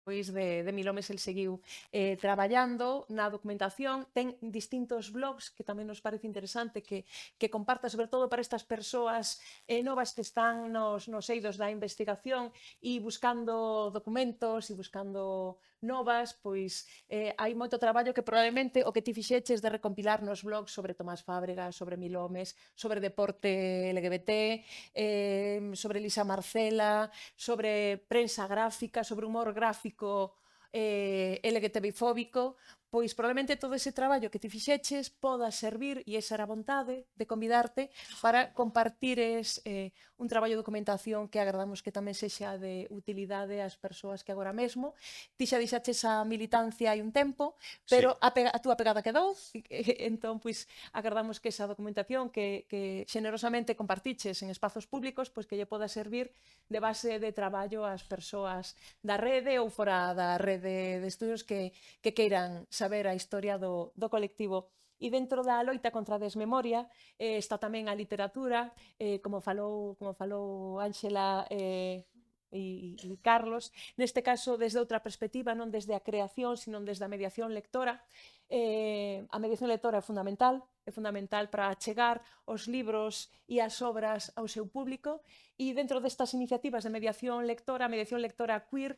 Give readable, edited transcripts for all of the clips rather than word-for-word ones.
Pois de Milomes el seguiu traballando na documentación, ten distintos blogs que tamén nos parece interesante que comparta, sobre todo para estas persoas novas que están nos eidos da investigación e buscando documentos e buscando novas, pois hai moito traballo que probablemente o que ti fixeches de recompilar nos blogs sobre Tomás Fábrega, sobre Milomes, sobre deporte LGBT, sobre Lisa Marcela, sobre prensa gráfica, sobre humor gráfico LGTBI-fóbico, pois probablemente todo ese traballo que ti fixeches poda servir, e esa era a vontade de convidarte, para compartires un traballo de documentación que agardamos que tamén sexa de utilidade ás persoas que agora mesmo. Ti xa deixaches a militancia hai un tempo, Sí, pero a túa pegada quedou, entón, pois, agardamos que esa documentación que xenerosamente compartiches en espazos públicos, pois que lle poda servir de base de traballo ás persoas da rede ou fora da rede de estudios que queiran saber a historia do colectivo. E dentro da loita contra a desmemoria está tamén a literatura, como falou Ángela e Carlos, neste caso desde outra perspectiva, non desde a creación, sino desde a mediación lectora. A mediación lectora é fundamental para achegar os libros e as obras ao seu público, e dentro destas iniciativas de mediación lectora, a mediación lectora queer,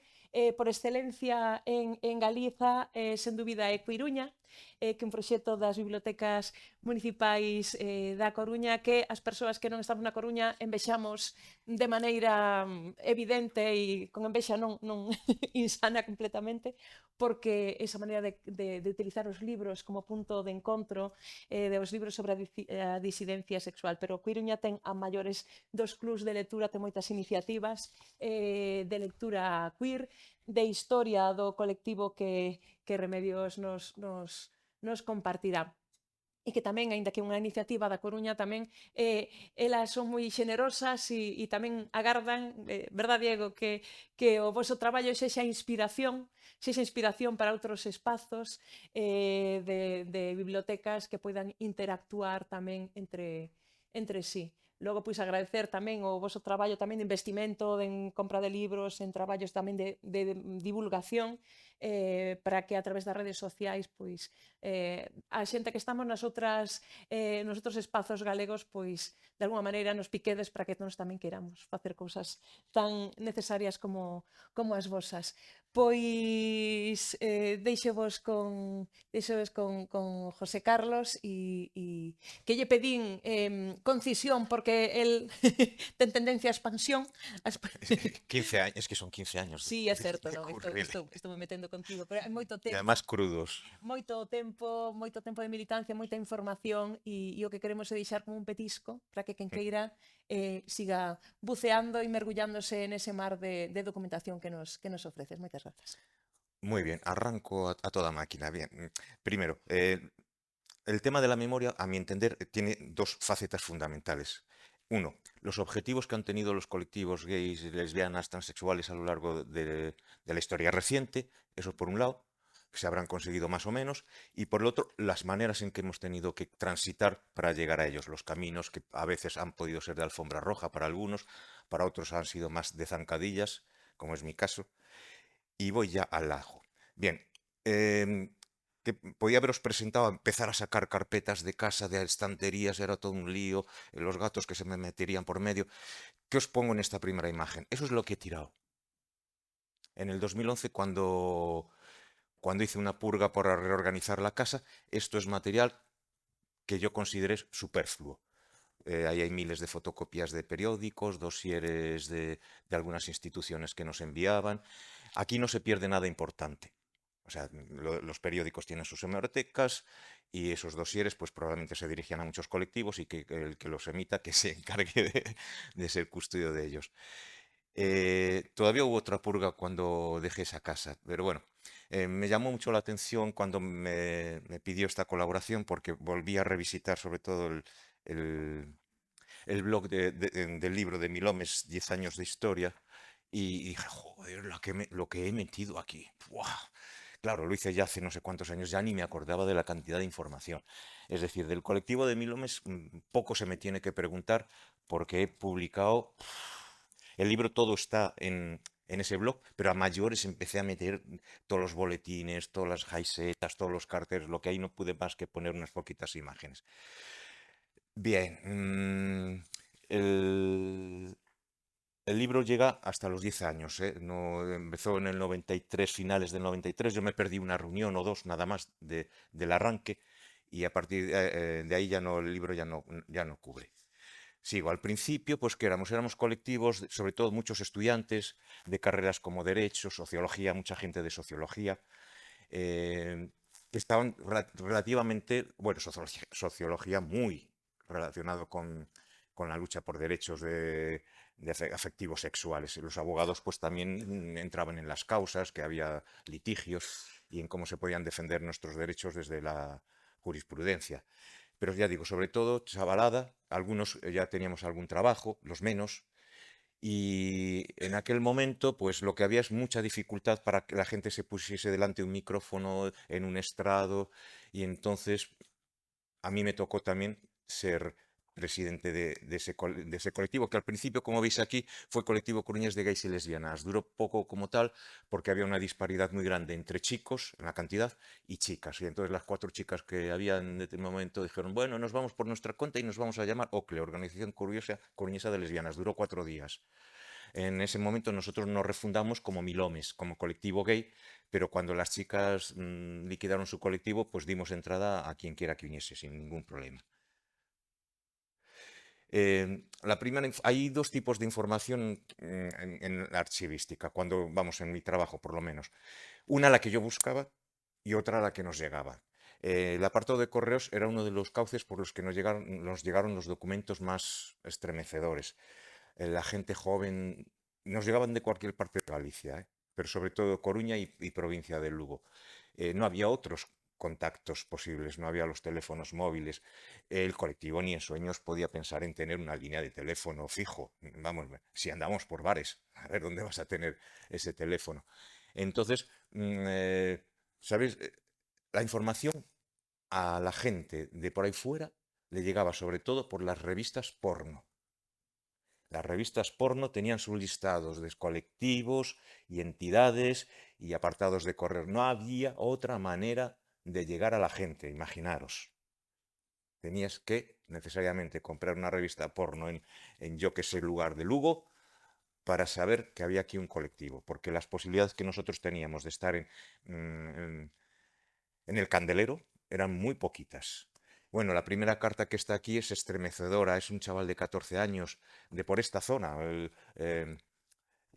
por excelencia en Galiza, sen dúbida é Coiruña, que é un proxecto das bibliotecas municipais da Coruña, que as persoas que non estamos na Coruña envexamos de maneira evidente e con envexa non insana completamente, porque esa maneira de utilizar os libros como punto de encontro dos libros sobre a disidencia sexual. Pero Coiruña ten a maiores dos clubs de lectura, ten moitas iniciativas de lectura queer, de historia do colectivo que Remedios nos compartirá. E que tamén, aínda que unha iniciativa da Coruña, tamén elas son moi xenerosas e tamén agardan, verdad, Diego, que o voso traballo sexa inspiración para outros espazos de bibliotecas que poidan interactuar tamén entre sí. Logo, pois, agradecer tamén o voso traballo tamén de investimento en compra de libros, en traballos tamén de divulgación, para que a través das redes sociais, pois, a xente que estamos nos outros espazos galegos, pois, de alguma maneira nos piquedes para que nós tamén queramos facer cousas tan necesarias como as vosas. Pois deixovos con José Carlos e que lle pedín concisión porque el ten tendencia á expansión. 15 años, es que son 15 años Sí, é certo, de non, currele. estou me metendo contigo, pero hai Y además crudos. moito tempo de militancia, moita información e o que queremos é deixar como un petisco para que quen queira siga buceando e mergullándose nese mar de documentación que nos ofreces. Moitas grazas. Muy bien, arranco a toda máquina. Bien, primero, el tema de la memoria, a mi entender, tiene dos facetas fundamentales. Uno, los objetivos que han tenido los colectivos gays, lesbianas, transexuales a lo largo de la historia reciente, eso por un lado, que se habrán conseguido más o menos, y por el otro, las maneras en que hemos tenido que transitar para llegar a ellos, los caminos que a veces han podido ser de alfombra roja para algunos, para otros han sido más de zancadillas, como es mi caso, y voy ya al ajo. Bien, que podía haberos presentado a empezar a sacar carpetas de casa, de estanterías, era todo un lío, los gatos que se me meterían por medio. ¿Qué os pongo en esta primera imagen? Eso es lo que he tirado. En el 2011, cuando hice una purga para reorganizar la casa, esto es material que yo consideré superfluo. Ahí hay miles de fotocopias de periódicos, dosieres de algunas instituciones que nos enviaban. Aquí no se pierde nada importante. O sea, los periódicos tienen sus hemerotecas y esos dosieres pues probablemente se dirigían a muchos colectivos y que el que los emita que se encargue de ser custodio de ellos. Todavía hubo otra purga cuando dejé esa casa, pero bueno, me llamó mucho la atención cuando me pidió esta colaboración porque volví a revisitar sobre todo el- el blog del libro de Milomes, 10 años de historia, y dije, joder, lo que he metido aquí. ¡Buah! Claro, lo hice ya hace no sé cuántos años, ya ni me acordaba de la cantidad de información. Es decir, del colectivo de Milomes poco se me tiene que preguntar porque he publicado... El libro todo está en ese blog, pero a mayores empecé a meter todos los boletines, todas las jaisetas, todos los carteles, lo que hay no pude más que poner unas poquitas imágenes. Bien, el libro llega hasta los 10 años, ¿eh? No, empezó en el 93, finales del 93. Yo me perdí una reunión o dos nada más del arranque y a partir de ahí ya no, el libro ya no cubre. Sigo, al principio, pues que éramos colectivos, sobre todo muchos estudiantes de carreras como Derecho, Sociología, mucha gente de Sociología, eh, que estaban relativamente, bueno, sociología muy relacionado con la lucha por derechos afectivos sexuales. Y los abogados pues también entraban en las causas, que había litigios y en cómo se podían defender nuestros derechos desde la jurisprudencia. Pero ya digo, sobre todo chavalada, algunos ya teníamos algún trabajo, los menos, y en aquel momento, pues lo que había es mucha dificultad para que la gente se pusiese delante de un micrófono en un estrado, y entonces a mí me tocó también ser presidente de ese colectivo, que al principio, como veis aquí, fue Colectivo Coruñés de Gays y Lesbianas. Duró poco como tal porque había una disparidad muy grande entre chicos, en la cantidad, y chicas. Y entonces las 4 chicas que había en ese momento dijeron, bueno, nos vamos por nuestra cuenta y nos vamos a llamar OCLE, Organización Coruñesa de Lesbianas. Duró 4 días. En ese momento nosotros nos refundamos como Milomes, como colectivo gay, pero cuando las chicas liquidaron su colectivo, pues dimos entrada a quien quiera que viniese, sin ningún problema. Hay dos tipos de información en la archivística, cuando vamos en mi trabajo por lo menos. Una la que yo buscaba y otra la que nos llegaba. El apartado de correos era uno de los cauces por los que nos llegaron los documentos más estremecedores. La gente joven, nos llegaban de cualquier parte de Galicia, pero sobre todo Coruña y provincia de Lugo. No había otros contactos posibles, no había los teléfonos móviles. El colectivo ni en sueños podía pensar en tener una línea de teléfono fijo. Vamos, si andamos por bares, a ver dónde vas a tener ese teléfono. Entonces, ¿sabes? La información a la gente de por ahí fuera le llegaba sobre todo por las revistas porno. Las revistas porno tenían sus listados de colectivos y entidades y apartados de correo. No había otra manera de llegar a la gente, imaginaros. Tenías que necesariamente comprar una revista porno en yo que sé lugar de Lugo para saber que había aquí un colectivo, porque las posibilidades que nosotros teníamos de estar en el candelero eran muy poquitas. Bueno, la primera carta que está aquí es estremecedora, es un chaval de 14 años de por esta zona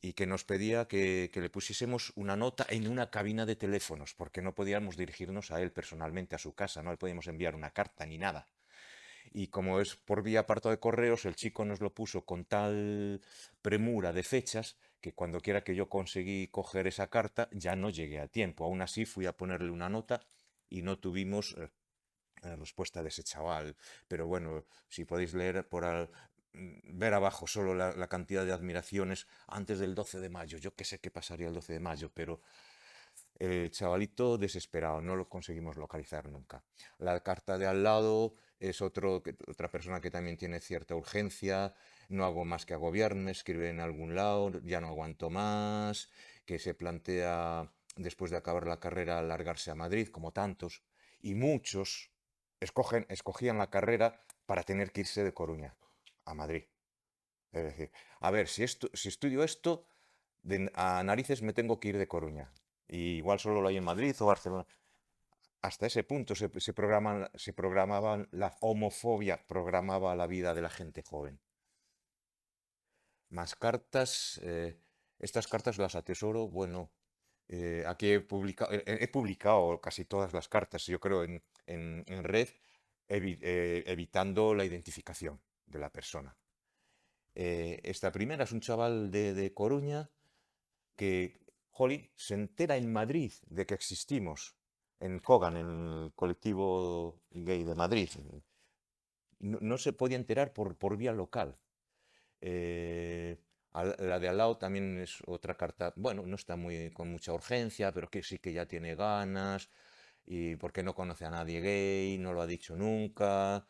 y que nos pedía que le pusiésemos una nota en una cabina de teléfonos, porque no podíamos dirigirnos a él personalmente, a su casa, no le podíamos enviar una carta ni nada. Y como es por vía apartado de correos, el chico nos lo puso con tal premura de fechas que cuando quiera que yo conseguí coger esa carta ya no llegué a tiempo. Aún así fui a ponerle una nota y no tuvimos respuesta de ese chaval. Pero bueno, si podéis leer ver abajo solo la cantidad de admiraciones antes del 12 de mayo. Yo qué sé qué pasaría el 12 de mayo, pero el chavalito desesperado, no lo conseguimos localizar nunca. La carta de al lado es otra persona que también tiene cierta urgencia, no hago más que agobiarme, escribe en algún lado, ya no aguanto más, que se plantea después de acabar la carrera largarse a Madrid, como tantos, y muchos escogían la carrera para tener que irse de Coruña a Madrid. Es decir, a ver, si estudio esto, a narices me tengo que ir de Coruña. Y igual solo lo hay en Madrid o Barcelona. Hasta ese punto se programaban la homofobia, programaba la vida de la gente joven. Más cartas, estas cartas las atesoro, bueno, aquí he publicado casi todas las cartas, yo creo, en red, evitando la identificación de la persona. Esta primera es un chaval de Coruña que, jolín, se entera en Madrid de que existimos, en Cogan, en el colectivo gay de Madrid. No se podía enterar por vía local. Eh, la de al lado también es otra carta, bueno, no está con mucha urgencia, pero que sí que ya tiene ganas, y porque no conoce a nadie gay, no lo ha dicho nunca.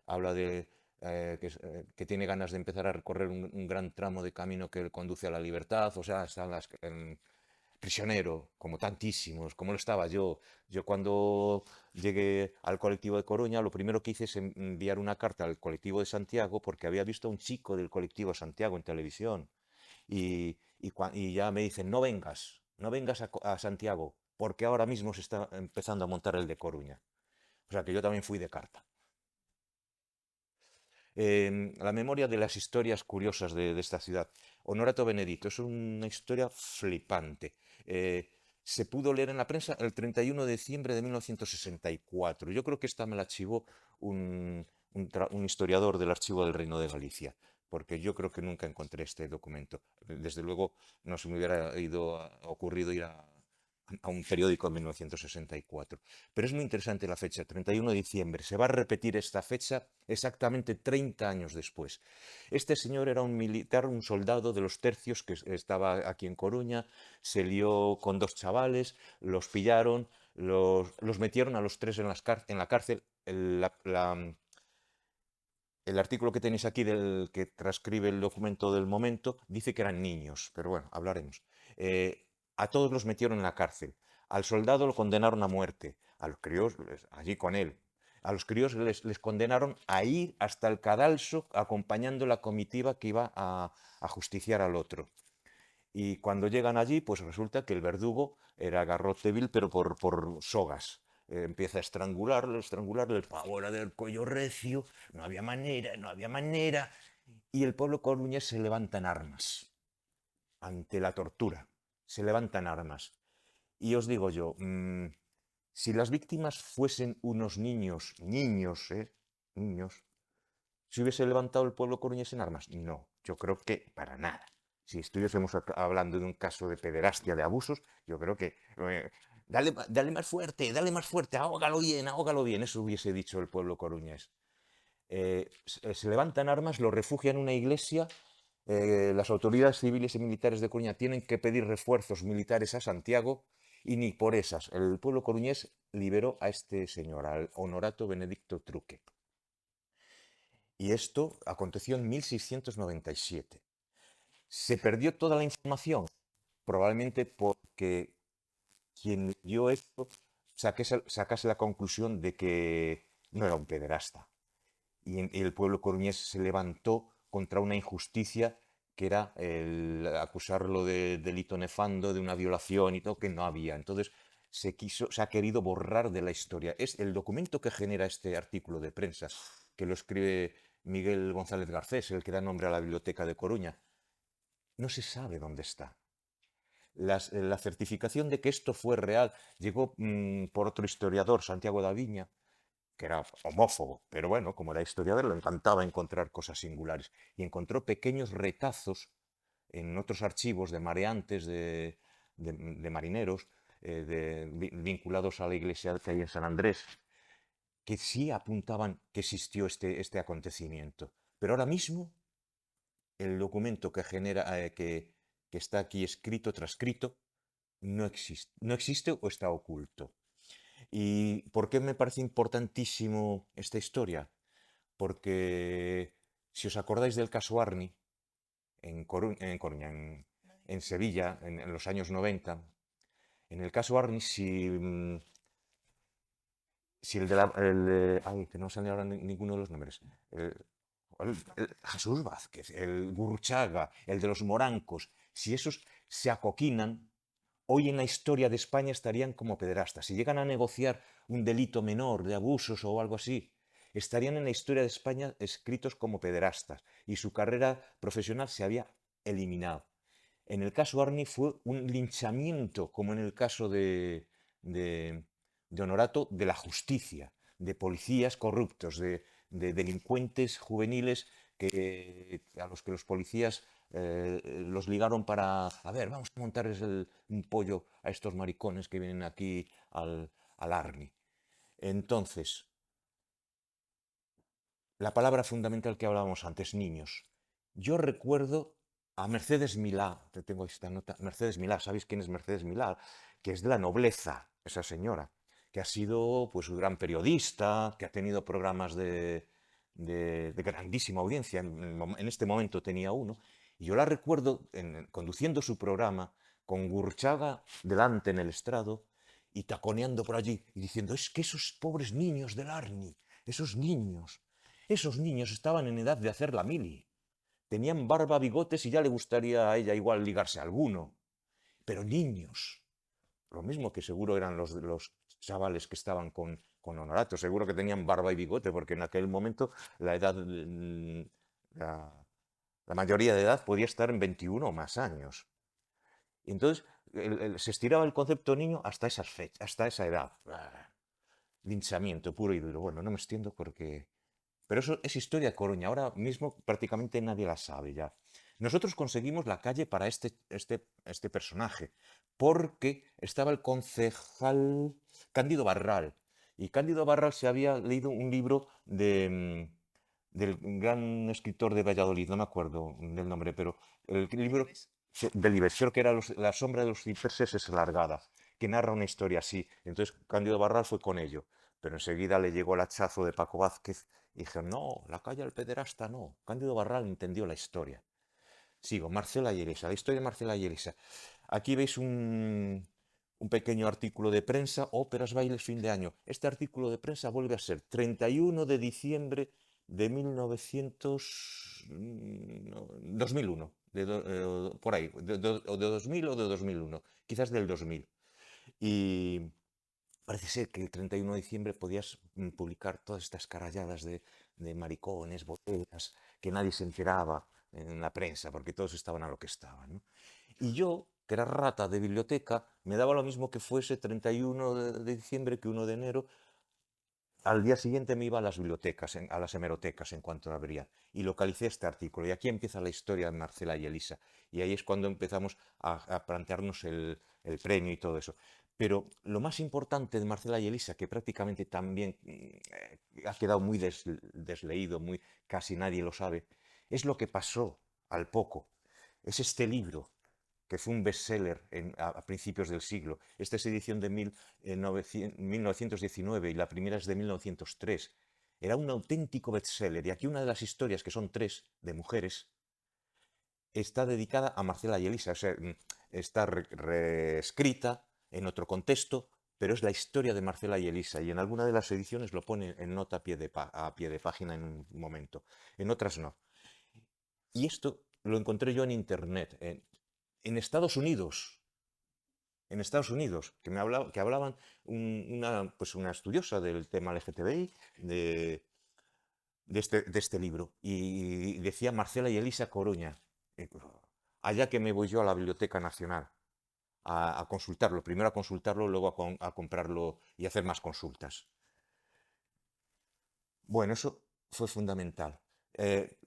Habla que tiene ganas de empezar a recorrer un gran tramo de camino que conduce a la libertad, o sea, está prisionero, como tantísimos, como lo estaba yo. Yo cuando llegué al colectivo de Coruña, lo primero que hice es enviar una carta al colectivo de Santiago porque había visto a un chico del colectivo Santiago en televisión y ya me dicen, no vengas, no vengas a Santiago, porque ahora mismo se está empezando a montar el de Coruña. O sea que yo también fui de carta. La memoria de las historias curiosas de esta ciudad. Honorato Benedito es una historia flipante. Se pudo leer en la prensa el 31 de diciembre de 1964. Yo creo que esta me la archivó un historiador del Archivo del Reino de Galicia, porque yo creo que nunca encontré este documento. Desde luego no se me hubiera ocurrido ir a un periódico en 1964. Pero es muy interesante la fecha, 31 de diciembre. Se va a repetir esta fecha exactamente 30 años después. Este señor era un militar, un soldado de los tercios que estaba aquí en Coruña, se lió con dos chavales, los pillaron, los metieron a los tres en la cárcel. El artículo que tenéis aquí, del que transcribe el documento del momento, dice que eran niños, pero bueno, hablaremos. A todos los metieron en la cárcel. Al soldado lo condenaron a muerte, a los críos allí con él. A los críos les condenaron a ir hasta el cadalso acompañando la comitiva que iba a justiciar al otro. Y cuando llegan allí, pues resulta que el verdugo era garrote vil, pero por sogas. Empieza a estrangularlo, el pavo era del cuello recio, no había manera, no había manera. Y el pueblo coruñés se levanta en armas ante la tortura, se levantan armas. Y os digo yo, si las víctimas fuesen unos niños, niños, ¿se hubiese levantado el pueblo coruñés en armas? No, yo creo que para nada. Si estuviésemos hablando de un caso de pederastia, de abusos, yo creo que dale más fuerte, ahógalo bien, eso hubiese dicho el pueblo coruñés. Se levantan armas, lo refugian en una iglesia, las autoridades civiles y militares de Coruña tienen que pedir refuerzos militares a Santiago y ni por esas. El pueblo coruñés liberó a este señor, al Honorato Benedicto Truque. Y esto aconteció en 1697. ¿Se perdió toda la información? Probablemente porque quien dio esto sacase la conclusión de que no era un pederasta. Y el pueblo coruñés se levantó contra una injusticia que era el acusarlo de delito nefando, de una violación y todo, que no había. Entonces se ha querido borrar de la historia. Es el documento que genera este artículo de prensa, que lo escribe Miguel González Garcés, el que da nombre a la Biblioteca de Coruña. No se sabe dónde está. La certificación de que esto fue real llegó por otro historiador, Santiago da Viña, que era homófobo, pero bueno, como era historiador, le encantaba encontrar cosas singulares. Y encontró pequeños retazos en otros archivos de mareantes, de marineros, vinculados a la iglesia que hay en San Andrés, que sí apuntaban que existió este acontecimiento. Pero ahora mismo, el documento que genera, que está aquí escrito, transcrito, no existe o está oculto. ¿Y por qué me parece importantísimo esta historia? Porque si os acordáis del caso Arni, en Sevilla, en los años 90, en el caso Arni, si ay, que no sale ahora ninguno de los nombres, Jesús Vázquez, el Gurruchaga, el de los Morancos, si esos se acoquinan, hoy en la historia de España estarían como pederastas. Si llegan a negociar un delito menor de abusos o algo así, estarían en la historia de España escritos como pederastas y su carrera profesional se había eliminado. En el caso Arni fue un linchamiento, como en el caso de Honorato, de la justicia, de policías corruptos, de delincuentes juveniles a los que los policías los ligaron para, a ver, vamos a montarles un pollo a estos maricones que vienen aquí al Arni. Entonces, la palabra fundamental que hablábamos antes, niños. Yo recuerdo a Mercedes Milá, te tengo esta nota, Mercedes Milá, ¿sabéis quién es Mercedes Milá? Que es de la nobleza, esa señora, que ha sido pues un gran periodista, que ha tenido programas de grandísima audiencia, en este momento tenía uno, y yo la recuerdo conduciendo su programa con Gurchaga delante en el estrado y taconeando por allí y diciendo, es que esos pobres niños del Arni, esos niños estaban en edad de hacer la mili, tenían barba, bigotes y ya le gustaría a ella igual ligarse a alguno, pero niños, lo mismo que seguro eran los chavales que estaban con Honorato, seguro que tenían barba y bigote, porque en aquel momento la edad, la, la mayoría de edad podía estar en 21 o más años. Y entonces se estiraba el concepto niño hasta esas fechas, hasta esa edad. Linchamiento puro y duro. Bueno, no me extiendo porque... Pero eso es historia de Coruña. Ahora mismo prácticamente nadie la sabe ya. Nosotros conseguimos la calle para este personaje, porque estaba el concejal Cándido Barral. Y Cándido Barral se había leído un libro del gran escritor de Valladolid, no me acuerdo del nombre, pero el libro del Libes, creo que era La sombra de los cipreses es alargada, que narra una historia así. Entonces Cándido Barral fue con ello, pero enseguida le llegó el hachazo de Paco Vázquez y dije, no, la calle al pederasta no. Cándido Barral entendió la historia. Sigo, Marcela y Elisa, la historia de Marcela y Elisa. Aquí veis un pequeño artículo de prensa, óperas, bailes, fin de año. Este artículo de prensa vuelve a ser 31 de diciembre de 2001, por ahí, o de 2000 o de 2001, quizás del 2000. Y parece ser que el 31 de diciembre podías publicar todas estas caralladas de maricones, botellas, que nadie se enteraba en la prensa, porque todos estaban a lo que estaban, ¿no? Y yo, que era rata de biblioteca, me daba lo mismo que fuese 31 de diciembre que 1 de enero. Al día siguiente me iba a las bibliotecas, a las hemerotecas en cuanto abrían, y localicé este artículo. Y aquí empieza la historia de Marcela y Elisa. Y ahí es cuando empezamos a plantearnos el premio y todo eso. Pero lo más importante de Marcela y Elisa, que prácticamente también ha quedado muy desleído, casi nadie lo sabe, es lo que pasó al poco. Es este libro que fue un bestseller a principios del siglo. Esta es edición de 1919 y la primera es de 1903. Era un auténtico bestseller. Y aquí una de las historias, que son tres, de mujeres, está dedicada a Marcela y Elisa. O sea, está reescrita en otro contexto, pero es la historia de Marcela y Elisa. Y en alguna de las ediciones lo pone en nota a pie de página en un momento. En otras no. Y esto lo encontré yo en internet, en Estados Unidos. Que hablaban pues una estudiosa del tema LGTBI de este libro. Y decía Marcela y Elisa Coruña. Allá que me voy yo a la Biblioteca Nacional a consultarlo. Primero a consultarlo, luego a comprarlo y hacer más consultas. Bueno, eso fue fundamental.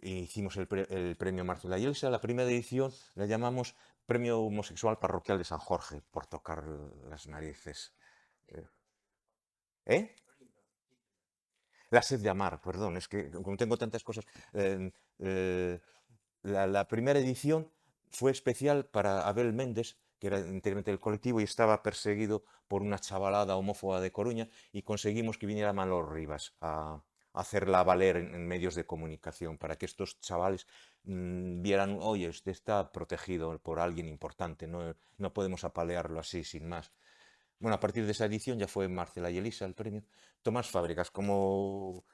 Hicimos el premio Marcela y Elsa. La primera edición la llamamos Premio Homosexual Parroquial de San Jorge, por tocar las narices. Eh, ¿Eh? La sed de amar, perdón, es que como tengo tantas cosas. Eh, la primera edición fue especial para Abel Méndez, que era integrante del colectivo y estaba perseguido por una chavalada homófoba de Coruña, y conseguimos que viniera Manolo Rivas a hacerla valer en medios de comunicación para que estos chavales vieran, oye, usted está protegido por alguien importante, no podemos apalearlo así sin más. Bueno, a partir de esa edición ya fue Marcela y Elisa el premio. Tomás Fábregas, como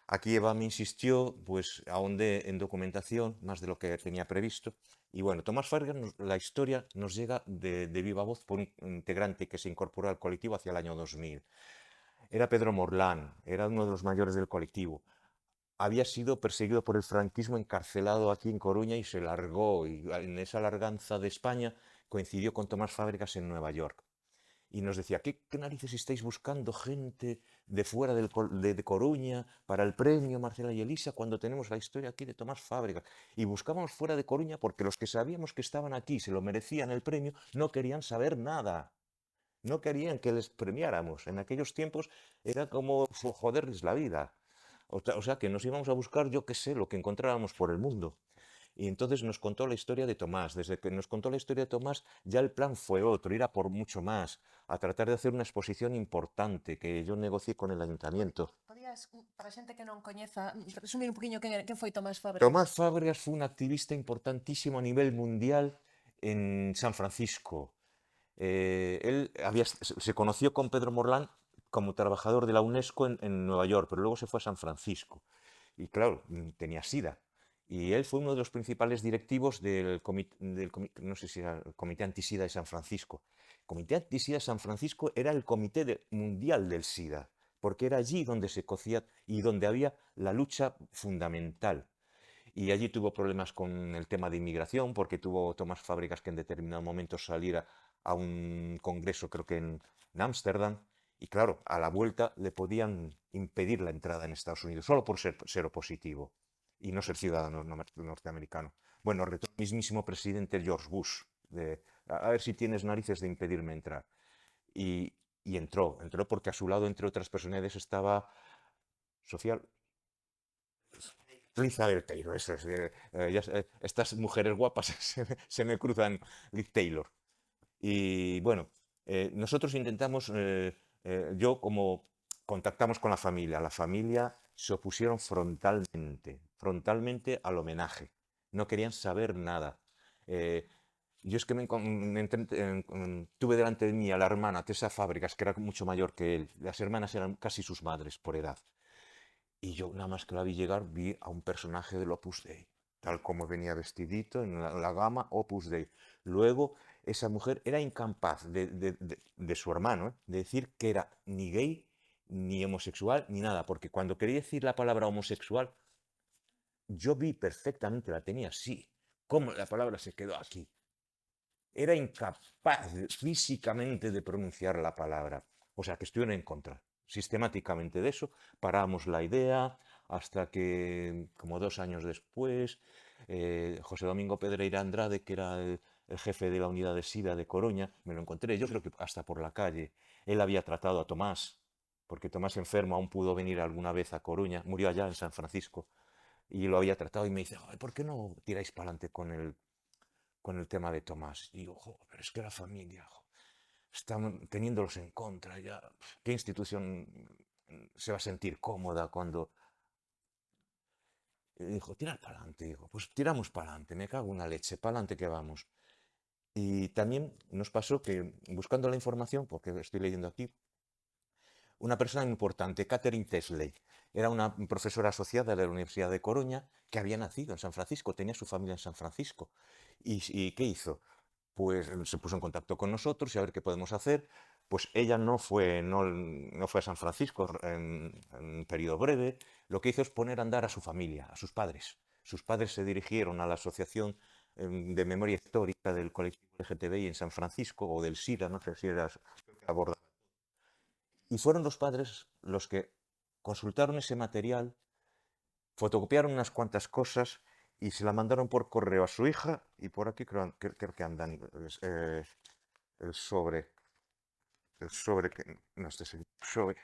aquí Eva me insistió, pues ahondé en documentación más de lo que tenía previsto. Y bueno, Tomás Fábregas, la historia nos llega de viva voz por un integrante que se incorporó al colectivo hacia el año 2000. Era Pedro Morlán, era uno de los mayores del colectivo. Había sido perseguido por el franquismo, encarcelado aquí en Coruña y se largó. Y en esa larganza de España coincidió con Tomás Fábregas en Nueva York. Y nos decía, ¿qué narices estáis buscando gente de fuera de Coruña para el premio Marcela y Elisa cuando tenemos la historia aquí de Tomás Fábregas? Y buscábamos fuera de Coruña porque los que sabíamos que estaban aquí, se lo merecían el premio, no querían saber nada. No querían que les premiáramos. En aquellos tiempos era como joderles la vida. O sea que nos íbamos a buscar, yo qué sé, lo que encontrábamos por el mundo. Y entonces nos contó la historia de Tomás. Desde que nos contó la historia de Tomás, ya el plan fue otro, ir a por mucho más, a tratar de hacer una exposición importante que yo negocié con el ayuntamiento. Podías, para a xente que non coñeza, resumir un poquinho quen foi Tomás Fábregas? Tomás Fábregas fue un activista importantísimo a nivel mundial en San Francisco. Él se conoció con Pedro Morlán como trabajador de la UNESCO en Nueva York, pero luego se fue a San Francisco. Y claro, tenía SIDA. Y él fue uno de los principales directivos del comité, no sé si era el Comité Antisida de San Francisco. El Comité Antisida de San Francisco era el comité mundial del SIDA, porque era allí donde se cocía y donde había la lucha fundamental. Y allí tuvo problemas con el tema de inmigración, porque tuvo Tomás Fábregas que en determinado momento salir a un congreso, creo que en Ámsterdam, y claro, a la vuelta le podían impedir la entrada en Estados Unidos, solo por ser seropositivo y no ser ciudadano norteamericano. Bueno, retó el mismísimo presidente George Bush, a ver si tienes narices de impedirme entrar. Y entró porque a su lado, entre otras personalidades, estaba Sofía Elizabeth Taylor, eso es, estas mujeres guapas se me cruzan, Liz Taylor. Y bueno, nosotros intentamos, yo como contactamos con la familia se opusieron frontalmente al homenaje. No querían saber nada. Yo es que tuve delante de mí a la hermana Tessa Fábregas, que era mucho mayor que él. Las hermanas eran casi sus madres por edad. Y yo nada más que la vi llegar, vi a un personaje del Opus Dei, tal como venía vestidito en la gama Opus Dei. Luego, esa mujer era incapaz de su hermano, de decir que era ni gay, ni homosexual, ni nada, porque cuando quería decir la palabra homosexual, yo vi perfectamente, la tenía así, cómo la palabra se quedó aquí. Era incapaz físicamente de pronunciar la palabra. O sea, que estuvieron en contra sistemáticamente de eso. Paramos la idea hasta que, como 2 años después, José Domingo Pedreira Andrade, que era el jefe de la unidad de SIDA de Coruña, me lo encontré, yo creo que hasta por la calle. Él había tratado a Tomás, porque Tomás enfermo aún pudo venir alguna vez a Coruña, murió allá en San Francisco, y lo había tratado y me dice, ¿por qué no tiráis para adelante con el tema de Tomás? Y digo, pero es que la familia, están teniéndolos en contra ya. ¿Qué institución se va a sentir cómoda cuando...? Y dijo, tirar para adelante. Digo, pues tiramos para adelante, me cago en la leche, para adelante que vamos. Y también nos pasó que, buscando la información, porque estoy leyendo aquí, una persona importante, Catherine Tesley, era una profesora asociada de la Universidad de Coruña que había nacido en San Francisco, tenía su familia en San Francisco. ¿Y qué hizo? Pues se puso en contacto con nosotros y a ver qué podemos hacer. Pues ella no fue a San Francisco en un periodo breve. Lo que hizo es poner a andar a su familia, a sus padres. Sus padres se dirigieron a la Asociación de Memoria Histórica del colectivo LGTBI en San Francisco, o del SIDA, no sé si era abordado. Y fueron los padres los que consultaron ese material, fotocopiaron unas cuantas cosas y se la mandaron por correo a su hija, y por aquí creo que andan el sobre, que, no, este es el sobre,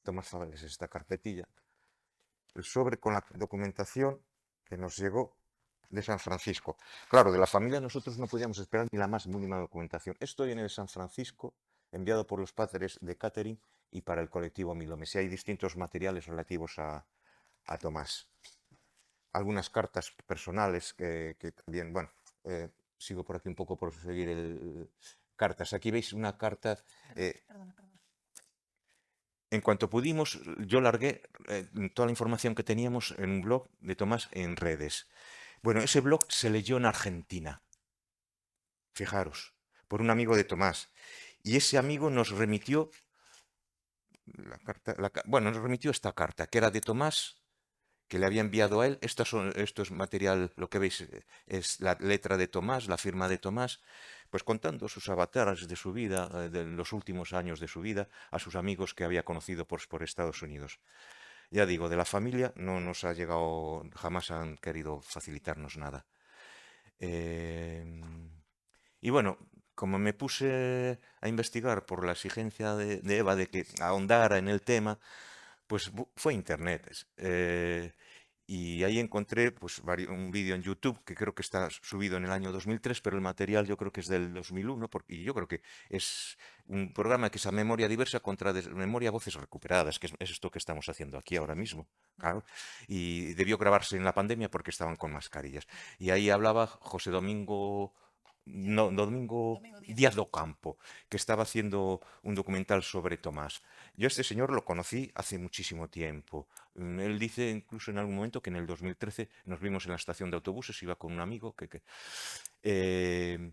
Tomás Fábregas, esta carpetilla, el sobre con la documentación que nos llegó de San Francisco. Claro, de la familia nosotros no podíamos esperar ni la más mínima documentación. Esto viene de San Francisco, enviado por los padres de Catherine y para el colectivo Milhomes. Y hay distintos materiales relativos a Tomás. Algunas cartas personales que también, bueno, sigo por aquí un poco por seguir cartas. Aquí veis una carta. Perdona. En cuanto pudimos, yo largué toda la información que teníamos en un blog de Tomás en redes. Bueno, ese blog se leyó en Argentina, fijaros, por un amigo de Tomás. Y ese amigo nos remitió nos remitió esta carta, que era de Tomás, que le había enviado a él. Esto es material, lo que veis es la letra de Tomás, la firma de Tomás, pues contando sus avatares de su vida, de los últimos años de su vida, a sus amigos que había conocido por Estados Unidos. Ya digo, de la familia no nos ha llegado, jamás han querido facilitarnos nada. Y bueno, como me puse a investigar por la exigencia de Eva de que ahondara en el tema, pues fue Internet. Y ahí encontré pues, un vídeo en YouTube que creo que está subido en el año 2003, pero el material yo creo que es del 2001, y yo creo que es un programa que es a memoria diversa contra memoria voces recuperadas, que es esto que estamos haciendo aquí ahora mismo, claro. Y debió grabarse en la pandemia porque estaban con mascarillas. Y ahí hablaba José Domingo, no, Domingo Domingo Díaz do Campo, que estaba haciendo un documental sobre Tomás. Yo a este señor lo conocí hace muchísimo tiempo. Él dice incluso en algún momento que en el 2013 nos vimos en la estación de autobuses, iba con un amigo eh,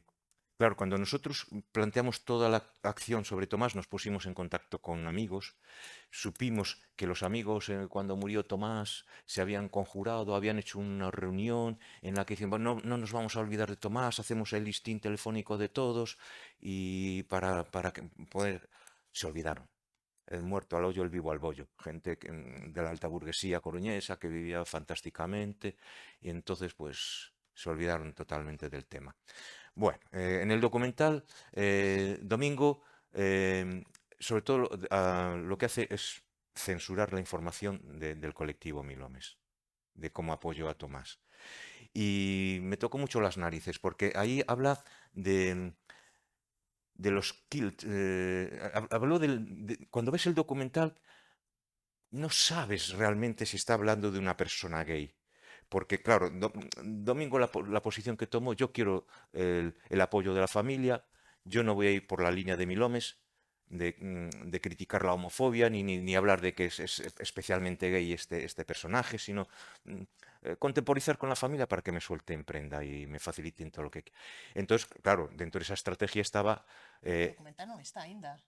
claro, cuando nosotros planteamos toda la acción sobre Tomás, nos pusimos en contacto con amigos, supimos que los amigos cuando murió Tomás se habían conjurado, habían hecho una reunión en la que decían, "Bueno, no, no nos vamos a olvidar de Tomás, hacemos el listín telefónico de todos y para que poder... Se olvidaron. El muerto al hoyo, el vivo al bollo. Gente de la alta burguesía coruñesa que vivía fantásticamente y entonces pues se olvidaron totalmente del tema. Bueno, en el documental, Domingo, sobre todo lo que hace es censurar la información del colectivo Milomes, de cómo apoyó a Tomás. Y me tocó mucho las narices, porque ahí habla de los kilt. Habló cuando ves el documental, no sabes realmente si está hablando de una persona gay. Porque, claro, Domingo, la posición que tomó, yo quiero el apoyo de la familia, yo no voy a ir por la línea de Milomes, de criticar la homofobia, ni hablar de que es especialmente gay este personaje, sino contemporizar con la familia para que me suelten prenda y me faciliten todo lo que... Entonces, claro, dentro de esa estrategia estaba... O eh, documental non está aínda.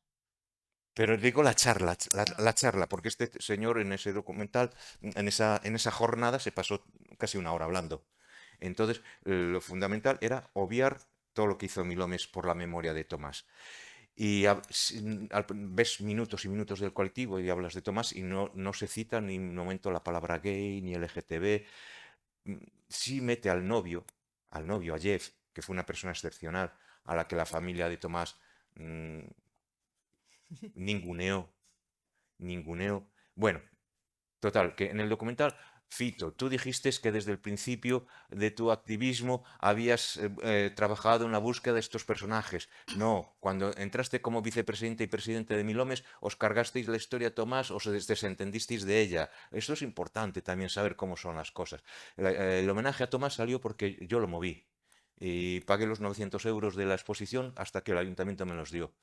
pero digo la charla, Ah, la charla, porque este señor en ese documental, en esa jornada se pasó casi una hora hablando. Entonces, lo fundamental era obviar todo lo que hizo Milomes por la memoria de Tomás. Y ves minutos y minutos del colectivo y hablas de Tomás y no se cita ni un momento la palabra gay ni LGTB. Sí mete al novio, a Jeff, que fue una persona excepcional, a la que la familia de Tomás mm, ninguneó, ninguneo. Bueno, total, que en el documental, Fito, tú dijiste que desde el principio de tu activismo habías trabajado en la búsqueda de estos personajes. No, cuando entraste como vicepresidente y presidente de Milomes, os cargasteis la historia Tomás, os desentendisteis de ella. Esto es importante también saber cómo son las cosas. El homenaje a Tomás salió porque yo lo moví. Y pagué los 900 euros de la exposición hasta que el ayuntamiento me los dio.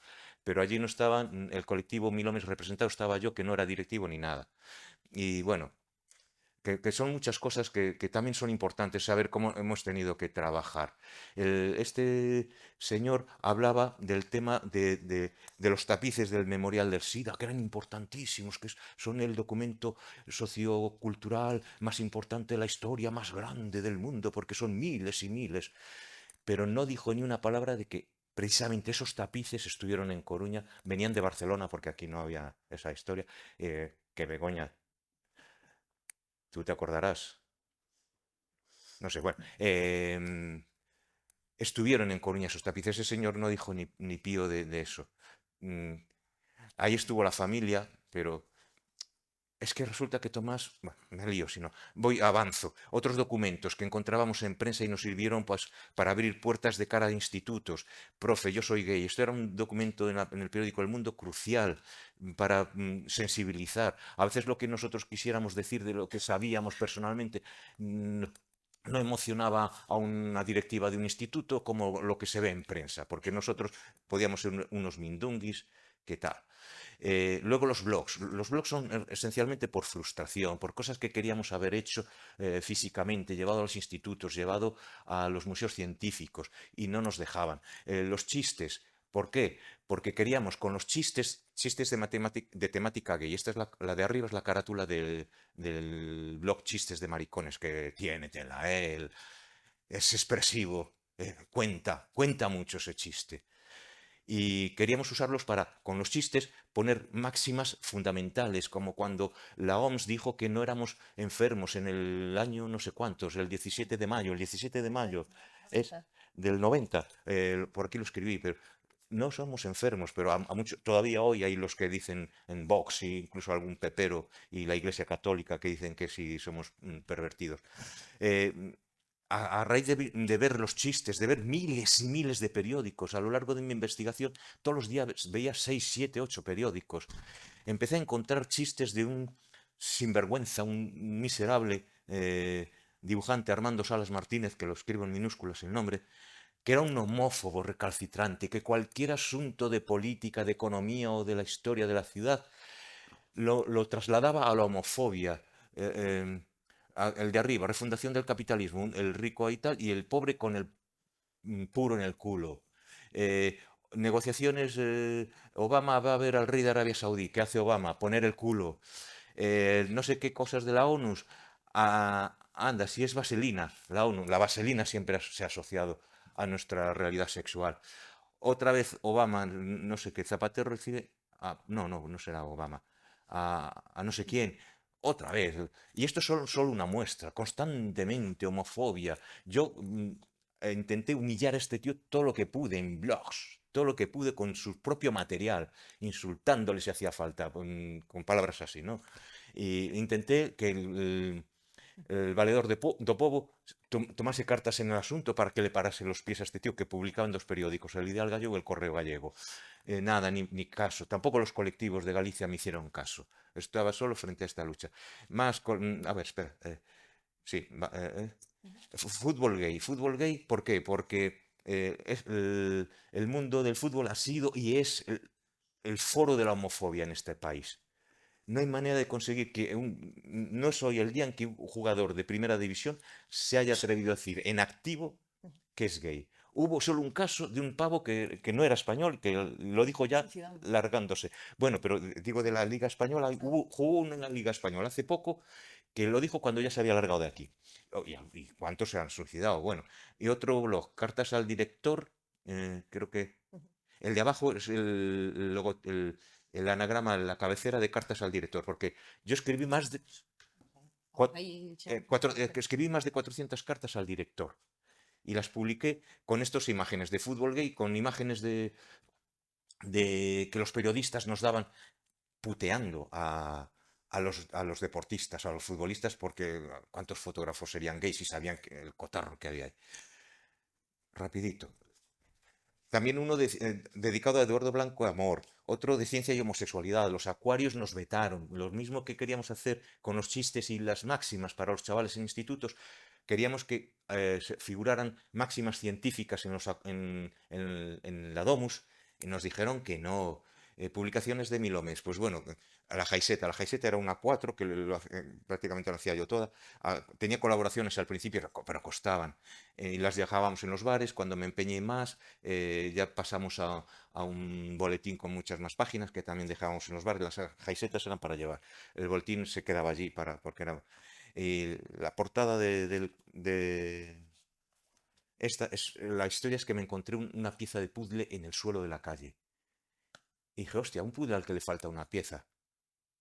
Pero allí no estaba el colectivo Milomes representado, estaba yo que no era directivo ni nada. Y bueno, que son muchas cosas que también son importantes saber cómo hemos tenido que trabajar. Este señor hablaba del tema de los tapices del Memorial del SIDA, que eran importantísimos, que son el documento sociocultural más importante de la historia, más grande del mundo, porque son miles y miles. Pero no dijo ni una palabra de que precisamente esos tapices estuvieron en Coruña, venían de Barcelona, porque aquí no había esa historia, que Begoña, tú te acordarás. No sé, bueno. Estuvieron en Coruña esos tapices. Ese señor no dijo ni pío de eso. Mm, Ahí estuvo la familia, pero es que resulta que Tomás, bueno, me lío si no, avanzo. Otros documentos que encontrábamos en prensa y nos sirvieron pues, para abrir puertas de cara a institutos. Profe, yo soy gay. Esto era un documento en el periódico El Mundo crucial para sensibilizar. A veces lo que nosotros quisiéramos decir de lo que sabíamos personalmente mm, no emocionaba a una directiva de un instituto como lo que se ve en prensa, porque nosotros podíamos ser unos mindunguis, ¿qué tal? Luego los blogs. Los blogs son esencialmente por frustración, por cosas que queríamos haber hecho físicamente, llevado a los institutos, llevado a los museos científicos y no nos dejaban. Los chistes. ¿Por qué? Porque queríamos con los chistes de temática gay. Esta es la de arriba, es la carátula del blog Chistes de Maricones, que tiene tela, es expresivo, cuenta mucho ese chiste y queríamos usarlos para, con los chistes, poner máximas fundamentales, como cuando la OMS dijo que no éramos enfermos en el año no sé cuántos, el 17 de mayo, el 17 de mayo es del 90, por aquí lo escribí, pero no somos enfermos, pero todavía hoy hay los que dicen en Vox, e incluso algún pepero y la Iglesia Católica que dicen que sí somos pervertidos. Eh, a raíz de ver los chistes, de ver miles y miles de periódicos, a lo largo de mi investigación, todos los días veía 6, 7, 8 periódicos. Empecé a encontrar chistes de un sinvergüenza, un miserable dibujante, Armando Salas Martínez, que lo escribo en minúsculas el nombre, que era un homófobo recalcitrante, que cualquier asunto de política, de economía o de la historia de la ciudad lo trasladaba a la homofobia. El de arriba, refundación del capitalismo, el rico ahí tal, y el pobre con el puro en el culo. Eh, Negociaciones, Obama va a ver al rey de Arabia Saudí. ¿Qué hace Obama? Poner el culo. No sé qué cosas de la ONU. Anda, si es vaselina, la ONU, la vaselina siempre se ha asociado a nuestra realidad sexual. Otra vez Obama, no sé qué, Zapatero recibe, no será Obama, a no sé quién, otra vez. Y esto es solo una muestra, constantemente homofobia. Yo intenté humillar a este tío todo lo que pude en blogs, todo lo que pude con su propio material, insultándole si hacía falta, con palabras así, ¿no? Y intenté que el valedor do Pobo tomase cartas en el asunto para que le parase los pies a este tío que publicaba en dos periódicos, el Ideal Gallego y el Correo Gallego. Nada, ni caso. Tampoco los colectivos de Galicia me hicieron caso. Estaba solo frente a esta lucha. A ver, espera. Sí, fútbol gay, ¿por qué? Porque el mundo del fútbol ha sido y es el foro de la homofobia en este país. No hay manera de conseguir que no soy el día en que un jugador de primera división se haya atrevido a decir en activo que es gay. Hubo solo un caso de un pavo que no era español, que lo dijo ya largándose. Bueno, pero digo de la Liga Española, jugó en la Liga Española hace poco que lo dijo cuando ya se había largado de aquí. ¿Y cuántos se han suicidado? Bueno, y otro blog, cartas al director, creo que el de abajo es el anagrama, la cabecera de cartas al director, porque yo escribí más de, que escribí más de 400 cartas al director y las publiqué con estas imágenes de fútbol gay, con imágenes de que los periodistas nos daban puteando a los deportistas, a los futbolistas, porque ¿cuántos fotógrafos serían gays si sabían el cotarro que había ahí? Rapidito. También uno dedicado a Eduardo Blanco Amor, otro de ciencia y homosexualidad. Los acuarios nos vetaron. Lo mismo que queríamos hacer con los chistes y las máximas para los chavales en institutos, queríamos que figuraran máximas científicas en la Domus y nos dijeron que no. Publicaciones de Milhomes, pues bueno, la Jaiseta era una 4 que prácticamente lo hacía yo toda. Tenía colaboraciones al principio, pero costaban. Y las dejábamos en los bares. Cuando me empeñé más, ya pasamos a un boletín con muchas más páginas que también dejábamos en los bares. Las jaisetas eran para llevar. El boletín se quedaba allí porque era. La portada la historia es que me encontré una pieza de puzzle en el suelo de la calle. Y dije, hostia, un puzzle al que le falta una pieza.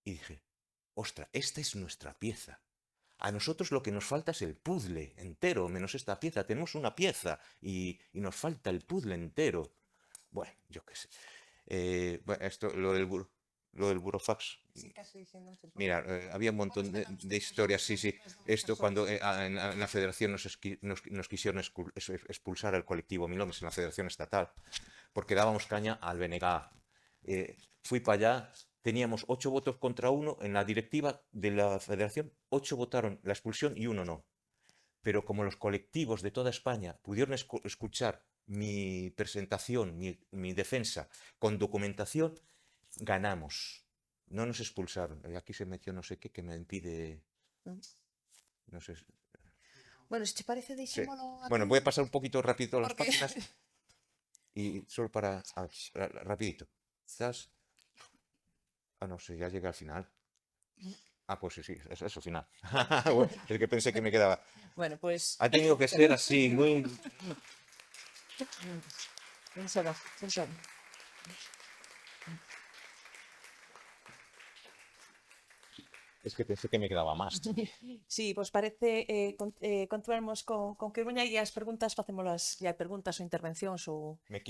Y dije, ostra, esta es nuestra pieza. A nosotros lo que nos falta es el puzzle entero, menos esta pieza. Tenemos una pieza y nos falta el puzzle entero. Bueno, yo qué sé. Bueno, lo del burofax. Mira, había un montón de historias, sí, sí. Esto cuando en la federación nos quisieron expulsar al colectivo Milhomes en la federación estatal, porque dábamos caña al BNG. Fui para allá, teníamos 8 votos contra 1 en la directiva de la federación, 8 votaron la expulsión y 1 no. Pero como los colectivos de toda España pudieron escuchar mi presentación, mi defensa con documentación, ganamos. No nos expulsaron. Aquí se metió no sé qué que me impide. No sé. Bueno, si te parece, Sí. deixémolo aquí. Bueno, voy a pasar un poquito rápido las Porque- páginas y solo para. Rapidito. Quizás. No sé, ya llegué al final. Pues sí, es eso, final. Bueno, es que pensé que me quedaba. Bueno, pues... Ha tenido que ser así, muy. Pensalo. Es que pensé que me quedaba más. Sí, pois parece continuamos con Quirbuña e as preguntas facémolas, e hai preguntas ou intervencións ou Me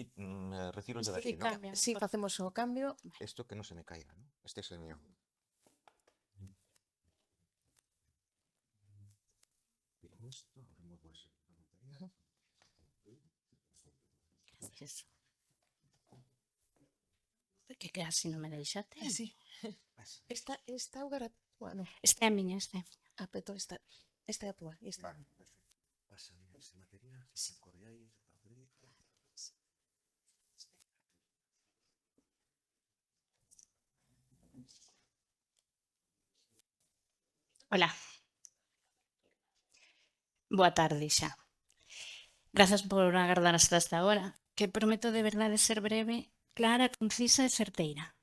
retiro el de Sí, aquí, ¿no? cambia. si facemos o cambio. Esto que no se me caiga, ¿no? Este es el mío. Esto, pues, Gracias. Que casi non me deixate. Sí. Esta agora, bueno, Esta é a miña, esta é a miña. apeto esta é a túa, esta. Vale, perfecto. Pásame ese material, si correáis, Hola. Boa tarde xa. Grazas por agardar hasta esta hora, que prometo de verdade ser breve, clara, concisa e certeira.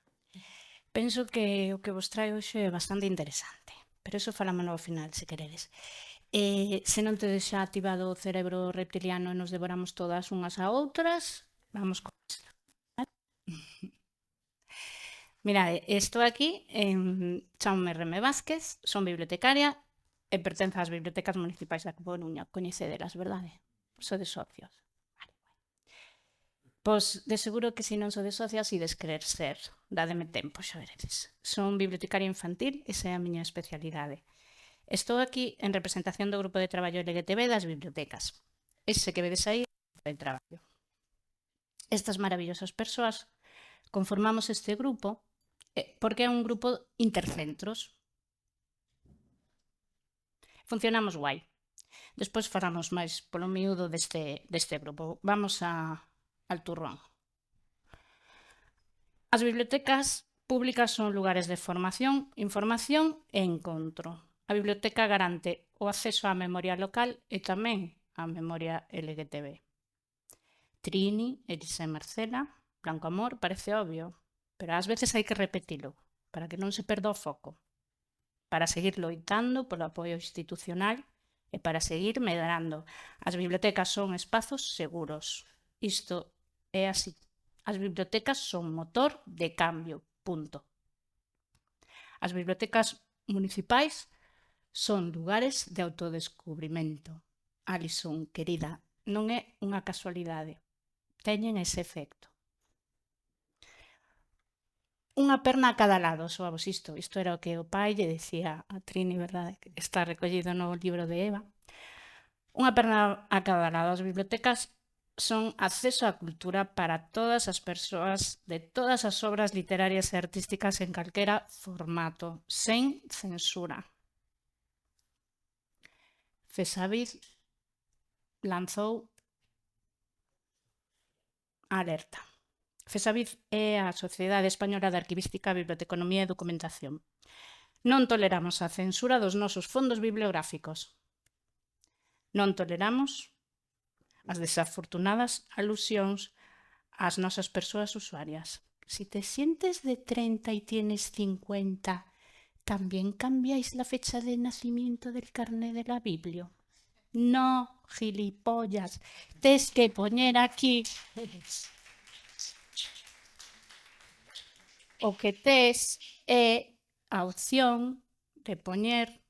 Penso que o que vos traio hoxe é bastante interesante, pero eso falámoslo ao final, se queredes. Se non tedes xa activado o cerebro reptiliano e nos devoramos todas unhas a outras, vamos con isto. Mirade, estou aquí, chamome Reme Vázquez, son bibliotecaria e pertenzo ás bibliotecas municipais da Coruña. Coñecedelas, verdade? Sodes socios. Vale. Pois, de seguro que se non sodes socias, ides querer ser. Dádeme tempo, xa veredes. Son bibliotecaria infantil, esa é a miña especialidade. Estou aquí en representación do grupo de traballo LGTB das bibliotecas. Ese que vedes aí é o traballo. Estas maravillosas persoas conformamos este grupo porque é un grupo intercentros. Funcionamos guai. Despois falamos máis polo miúdo deste grupo. Vamos al turrón. As bibliotecas públicas son lugares de formación, información e encontro. A biblioteca garante o acceso á memoria local e tamén á memoria LGTB. Trini, Elisa e Marcela, Blanco Amor, parece obvio, pero ás veces hai que repetilo para que non se perda o foco, para seguir loitando polo apoio institucional e para seguir medrando. As bibliotecas son espazos seguros. Isto é así. As bibliotecas son motor de cambio, punto. As bibliotecas municipais son lugares de autodescubrimento. Alison, querida, non é unha casualidade. Teñen ese efecto. Unha perna a cada lado, soavos isto. Isto era o que o pai lle decía a Trini, verdade? Que está recollido no libro de Eva. Unha perna a cada lado. As bibliotecas son acceso á cultura para todas as persoas de todas as obras literarias e artísticas en calquera formato, sen censura. Fesavid lanzou a alerta. Fesavid é a Sociedade Española de Arquivística, Biblioteconomía e Documentación. Non toleramos a censura dos nosos fondos bibliográficos. Non toleramos as desafortunadas alusións ás nosas persoas usuarias. Si te sientes de 30 y tienes 50, ¿también cambiáis la fecha de nacimiento del carné de la Biblia? No, gilipollas. Tes que poñer aquí o que tes é a opción de poñer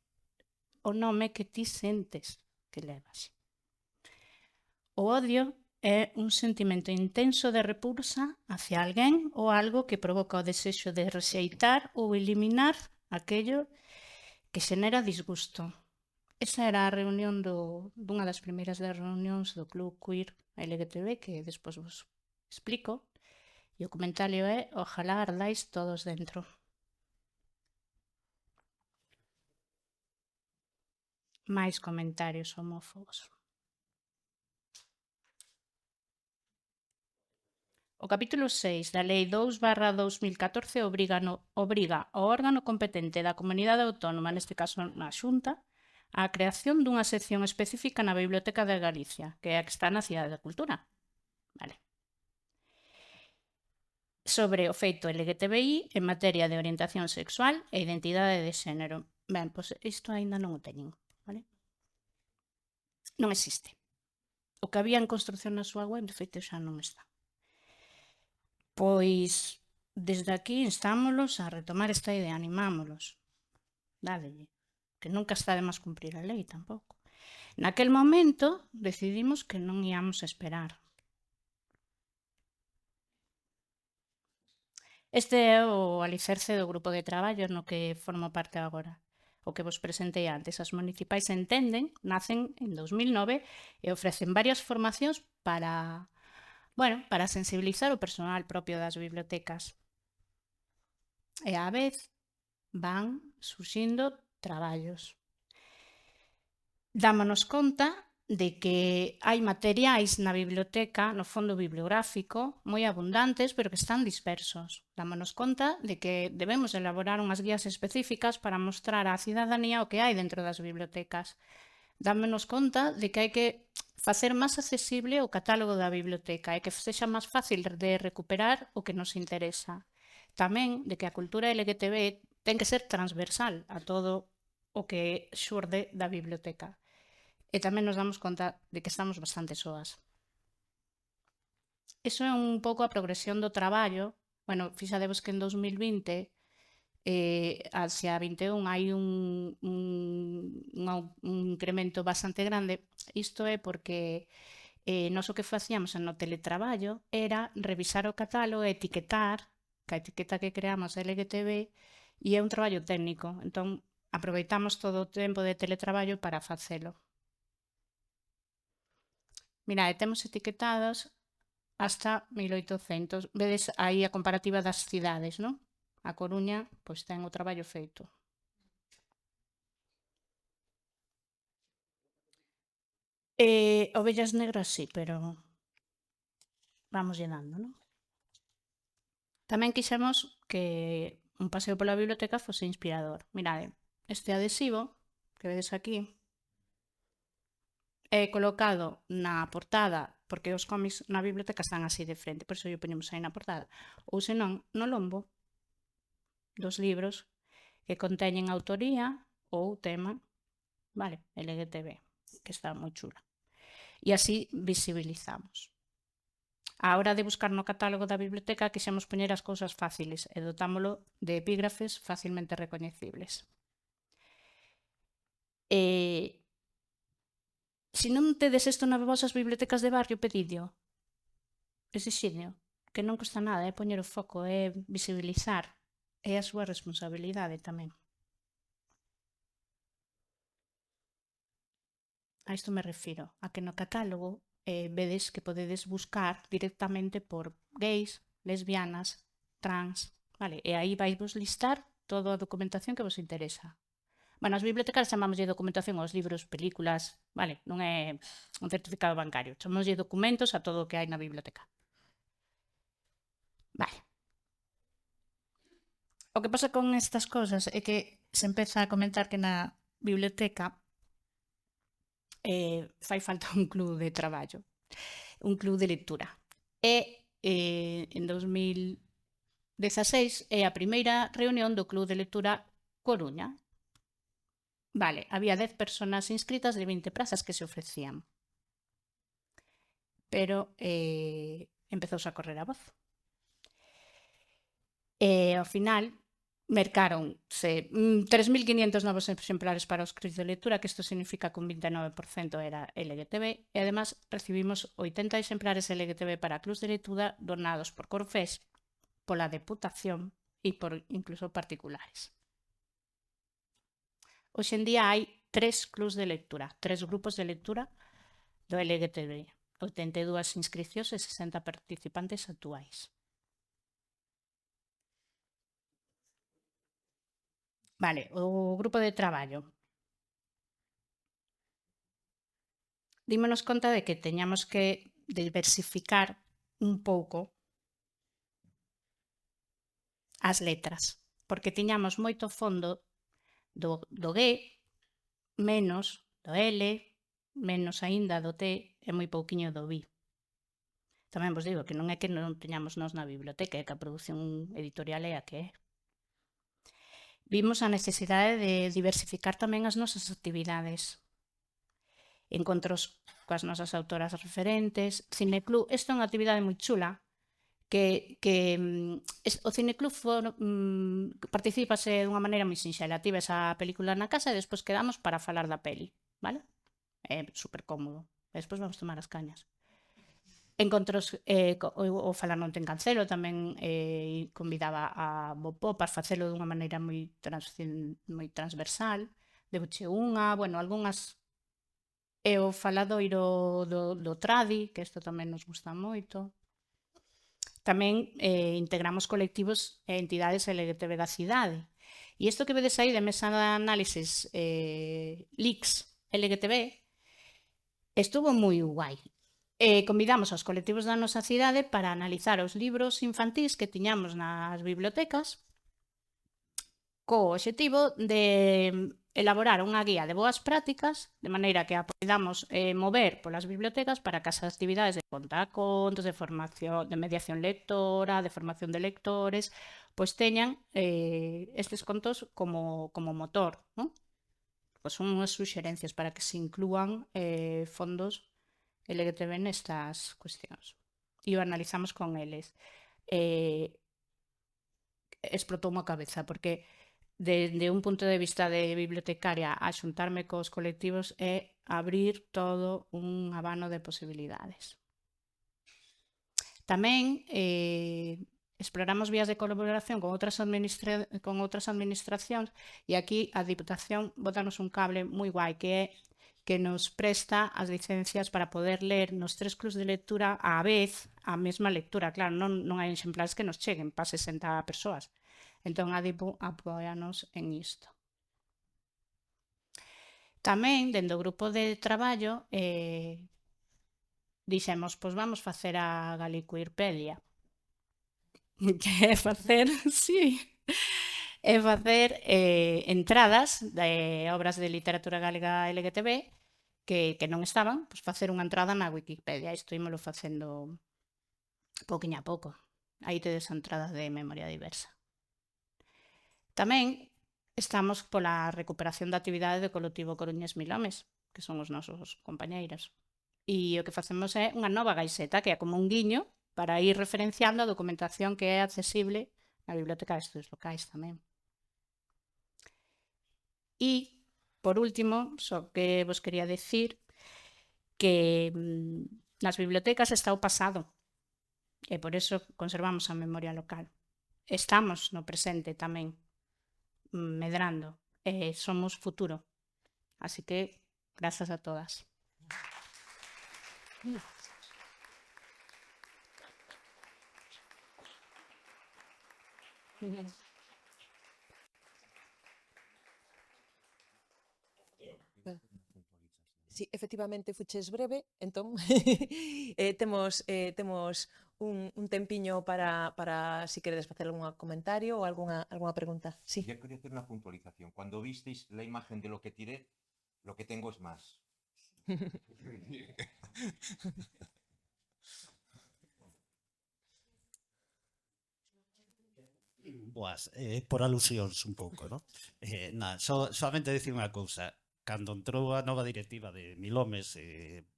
o nome que ti sentes que levas. O odio é un sentimento intenso de repulsa hacia alguén ou algo que provoca o desexo de rexeitar ou eliminar aquello que xenera disgusto. Esa era a reunión dunha das primeiras das reunións do Club Queer LGTB que despois vos explico. E o comentario é: ojalá ardáis todos dentro. Máis comentarios homófobos. O capítulo 6 da Lei 2/2014 obriga ao órgano competente da comunidade autónoma, neste caso na Xunta, a creación dunha sección específica na Biblioteca de Galicia, que é a que está na Cidade da Cultura. Vale. Sobre o feito LGTBI en materia de orientación sexual e identidade de xénero. Ben, pois isto aínda non o teñen, vale? Non existe. O que había en construcción na súa web, de feito, xa non está. Pois, desde aquí instámolos a retomar esta idea, animámolos. dádelle, que nunca está de máis cumprir a lei tampouco. Naquel momento decidimos que non íamos esperar. Este é o alicerce do grupo de traballo no que formo parte agora. O que vos presentei antes. As municipais entenden, nacen en 2009 e ofrecen varias formacións para sensibilizar o personal propio das bibliotecas. E á vez van surxindo traballos. Dámonos conta de que hai materiais na biblioteca, no fondo bibliográfico, moi abundantes, pero que están dispersos. Dámonos conta de que debemos elaborar unhas guías específicas para mostrar á cidadanía o que hai dentro das bibliotecas. Dámonos conta de que hai que facer máis accesible o catálogo da biblioteca e que sexa máis fácil de recuperar o que nos interesa. Tamén de que a cultura LGTB ten que ser transversal a todo o que xurde da biblioteca. E tamén nos damos conta de que estamos bastante soas. Iso é un pouco a progresión do traballo. Bueno, fixadevos que en 2020 hacia 21 hai un incremento bastante grande. Isto é porque nós o que facíamos no teletraballo era revisar o catálogo e etiquetar, ca etiqueta que creamos LGTB, e é un traballo técnico. Entón, aproveitamos todo o tempo de teletraballo para facelo. Mirade, temos etiquetadas hasta 1800. Vedes aí a comparativa das cidades, non? A Coruña, pois ten o traballo feito. Ovellas negras sí, pero vamos llenando, non? Tamén quixemos que un paseo pola biblioteca fose inspirador. Mirade, este adhesivo que vedes aquí é colocado na portada, porque os cómics na biblioteca están así de frente, por iso o poñemos aí na portada, ou senón no lombo dos libros que conteñen autoría ou tema, vale, LGTB, que está moi chula. E así visibilizamos. A hora de buscar no catálogo da biblioteca quixemos poñer as cousas fáciles e dotámolo de epígrafes facilmente recoñecibles. Se non tedes isto nas vosas bibliotecas de barrio, pedidio. Exixideo, que non custa nada, é poñer o foco, é visibilizar, é a súa responsabilidade tamén. A isto me refiro, a que no catálogo vedes que podedes buscar directamente por gays, lesbianas, trans, vale? E aí vaivos listar toda a documentación que vos interesa. Bueno, as bibliotecas chamámoslle documentación aos libros, películas, vale? Non é un certificado bancario, chamámoslle documentos a todo o que hai na biblioteca. Vale. O que pasa con estas cosas é que se empeza a comentar que na biblioteca fai falta un club de traballo, un club de lectura. E en 2016 é a primeira reunión do Club de Lectura Coruña. Vale, había 10 personas inscritas de 20 prazas que se ofrecían. Pero empezouse a correr a voz. E ao final mercáronse 3.500 novos exemplares para os clubs de lectura, que isto significa que un 29% era LGTB, e además recibimos 80 exemplares LGTB para clubs de lectura donados por Corfés, pola Deputación e por incluso particulares. Hoxe en día hai 3 clubs de lectura, 3 grupos de lectura do LGTB, 82 inscricións e 60 participantes actuais. Vale, o grupo de traballo. Dímonos conta de que teñamos que diversificar un pouco as letras, porque tiñamos moito fondo do G, menos do L, menos aínda do T e moi pouquiño do B. Tamén vos digo que non é que non teñamos nós na biblioteca, é que a produción editorial é a que é. Vimos a necesidade de diversificar tamén as nosas actividades. Encontros coas nosas autoras referentes, cineclub, isto é unha actividade moi chula o Cineclub participase dunha maneira moi sinxela. Tive esa película na casa e despois quedamos para falar da peli, vale? É super cómodo. E despois vamos tomar as cañas. Encontros, o Falar non ten cancelo, tamén convidaba a Bopó para facelo dunha maneira moi transversal. Debuche unha, bueno, algunhas. E o faladoiro do Tradi, que isto tamén nos gusta moito. Tamén integramos colectivos e entidades LGTB da cidade. E isto que vedes aí de mesa de análisis LICS LGTB estuvo moi guai. Convidamos aos colectivos da nosa cidade para analizar os libros infantís que tiñamos nas bibliotecas co obxectivo de elaborar unha guía de boas prácticas, de maneira que a podamos mover polas bibliotecas para que as actividades de contacontos, de formación, de mediación lectora, de formación de lectores, pois teñan estes contos como motor, non? Pois son unhas suxerencias para que se inclúan fondos LGTB nestas cuestións. E o analizamos con eles. Explotoume a cabeza, porque desde un punto de vista de bibliotecaria a xuntarme cos colectivos é abrir todo un abano de posibilidades. Tamén exploramos vías de colaboración con outras administracións e aquí a Diputación botanos un cable moi guai que é que nos presta as licencias para poder ler nos 3 clubs de lectura á vez a mesma lectura. Claro, non hai exemplares que nos cheguen para 60 persoas. Entón, a DIPU apóianos en isto. Tamén, dentro do grupo de traballo, dixemos, pois vamos facer a Galicoirpedia. Que é facer, sí, é facer entradas de obras de literatura galega LGTB que non estaban, pois facer unha entrada na Wikipedia. Isto ímolo facendo pouquiño a pouco. Aí tedes a entrada de Memoria Diversa. Tamén estamos pola recuperación da actividade do colectivo Coruñés Mil Homes, que son os nosos compañeiros. E o que facemos é unha nova gaiseta, que é como un guiño para ir referenciando a documentación que é accesible na Biblioteca de Estudos Locais tamén. E, por último, só que vos quería decir que nas bibliotecas está o pasado e por eso conservamos a memoria local. Estamos no presente tamén, medrando, e somos futuro. Así que, grazas a todas. Sí, efectivamente fuches breve, entón temos un tempiño para si queredes facer algún comentario ou algunha pregunta. Sí. Yo quería hacer una puntualización. Cuando visteis la imagen de lo que tiré, lo que tengo es más. Boas, por alusións un pouco, non? Solamente dicir unha cousa. Cando entrou a nova directiva de Mil Homes,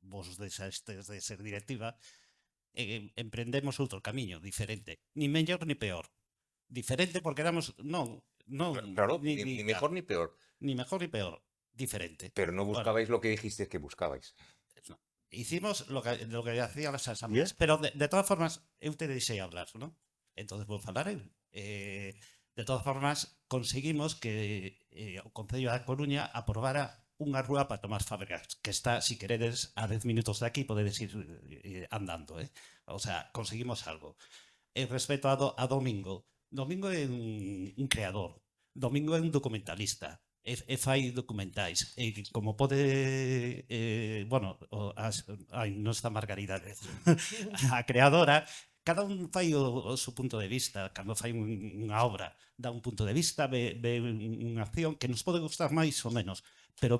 vos deixastes de ser directiva, emprendemos outro camiño diferente, ni mellor ni peor. Diferente porque éramos, non, Claro, ni mejor ni peor. Ni mejor ni peor, diferente. Pero no buscabais lo que dijisteis que buscabais. No. Hicimos lo que hacían las asambleas, pero de todas formas, eu te deixei hablar, ¿no? Entonces vou falar eu. De todas formas, conseguimos que o Concello da Coruña aprobara unha rúa para Tomás Fábregas, que está, si queredes, a 10 minutos de aquí, podedes ir andando, O sea, conseguimos algo. Respecto a Domingo, Domingo é un creador, Domingo é un documentalista, e fai documentais, e como pode, non está Margarida, a creadora, cada un fai o seu punto de vista. Cando fai unha obra, dá un punto de vista, ve unha acción que nos pode gustar máis ou menos, pero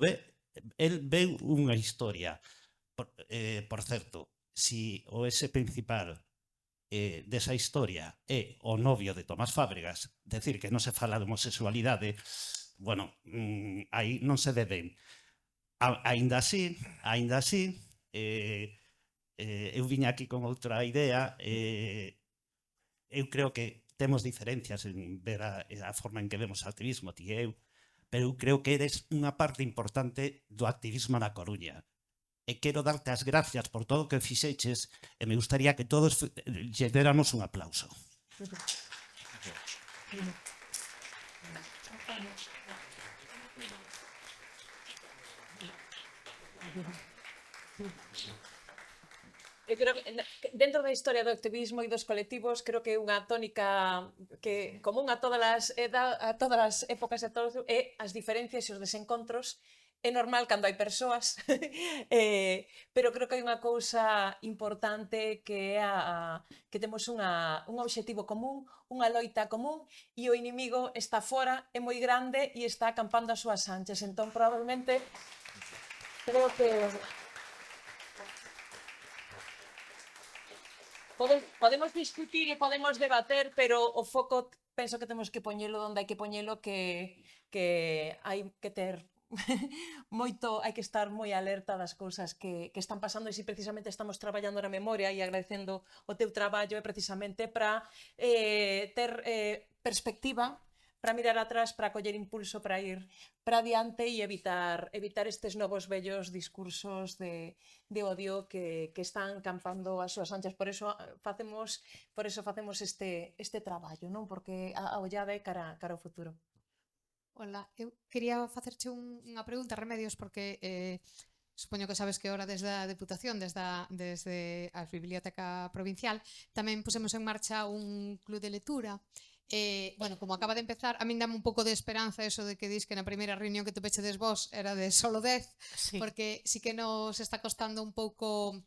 el ve unha historia. Por certo, si o ese principal desa historia é o novio de Tomás Fábregas, decir que non se fala de homosexualidade, bueno, aí non se deben. Aínda así, eu viña aquí con outra idea, eu creo que temos diferencias en ver a forma en que vemos o activismo, ti e eu, pero eu creo que eres unha parte importante do activismo na Coruña. E quero darte as gracias por todo o que fixeches e me gustaría que todos lle déramos un aplauso. Eu creo que dentro da historia do activismo e dos colectivos creo que é unha tónica que común a todas as épocas e a todos é as diferencias e os desencontros. É normal cando hai persoas, pero creo que hai unha cousa importante que é que temos un obxectivo común, unha loita común, e o inimigo está fora, é moi grande e está acampando as súas anchas. Entón, probablemente, creo que podemos discutir e podemos debater, pero o foco penso que temos que poñelo onde hai que poñelo, que hai que ter moito, hai que estar moi alerta das cousas que están pasando, e se precisamente estamos traballando na memoria e agradecendo o teu traballo é precisamente para ter perspectiva, para mirar atrás, para coller impulso, para ir para adiante e evitar estes novos vellos discursos de odio que están campando as súas anchas. Por eso facemos este traballo, non? Porque a ollada é cara ao futuro. Hola, eu quería facerche unha pregunta, Remedios, porque supoño que sabes que ahora desde a Deputación, desde a Biblioteca Provincial, tamén pusemos en marcha un club de lectura. Bueno, como acaba de empezar, a min dame un pouco de esperanza eso de que dis que na primeira reunión que te pechedes vos era de solo 10, Sí. porque sí que nos está costando un pouco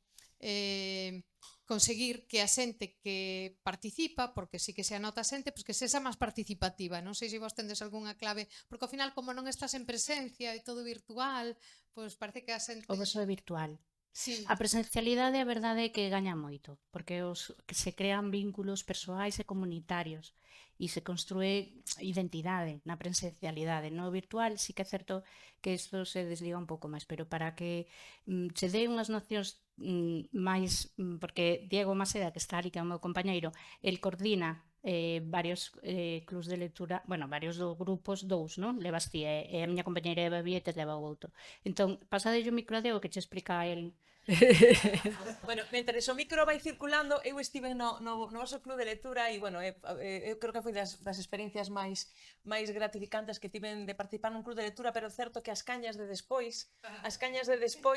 conseguir que a xente que participa, porque sí que se anota a xente, pois que sexa máis participativa. Non sei se vos tendes algunha clave, porque ao final, como non estás en presencia e todo virtual, pois parece que a xente... O voso é virtual. Sí. A presencialidade a verdade é que gaña moito, porque que se crean vínculos persoais e comunitarios e se construe identidade na presencialidade. No virtual sí que é certo que isto se desliga un pouco máis, pero para que se dé unhas nocións máis, porque Diego Maseda, que está ali, que é o meu compañeiro, el coordina varios clubs de lectura, bueno, varios grupos, dous, non? Levas ti e a miña compañeira Eva Vietes leva o outro. Entón, pasadelle o micro a Diego que che explica a el. Bueno, mentre o micro vai circulando, eu estive no vosso club de lectura e, bueno, eu creo que foi das experiencias máis gratificantes que tiven de participar nun club de lectura, pero é certo que as cañas de despois...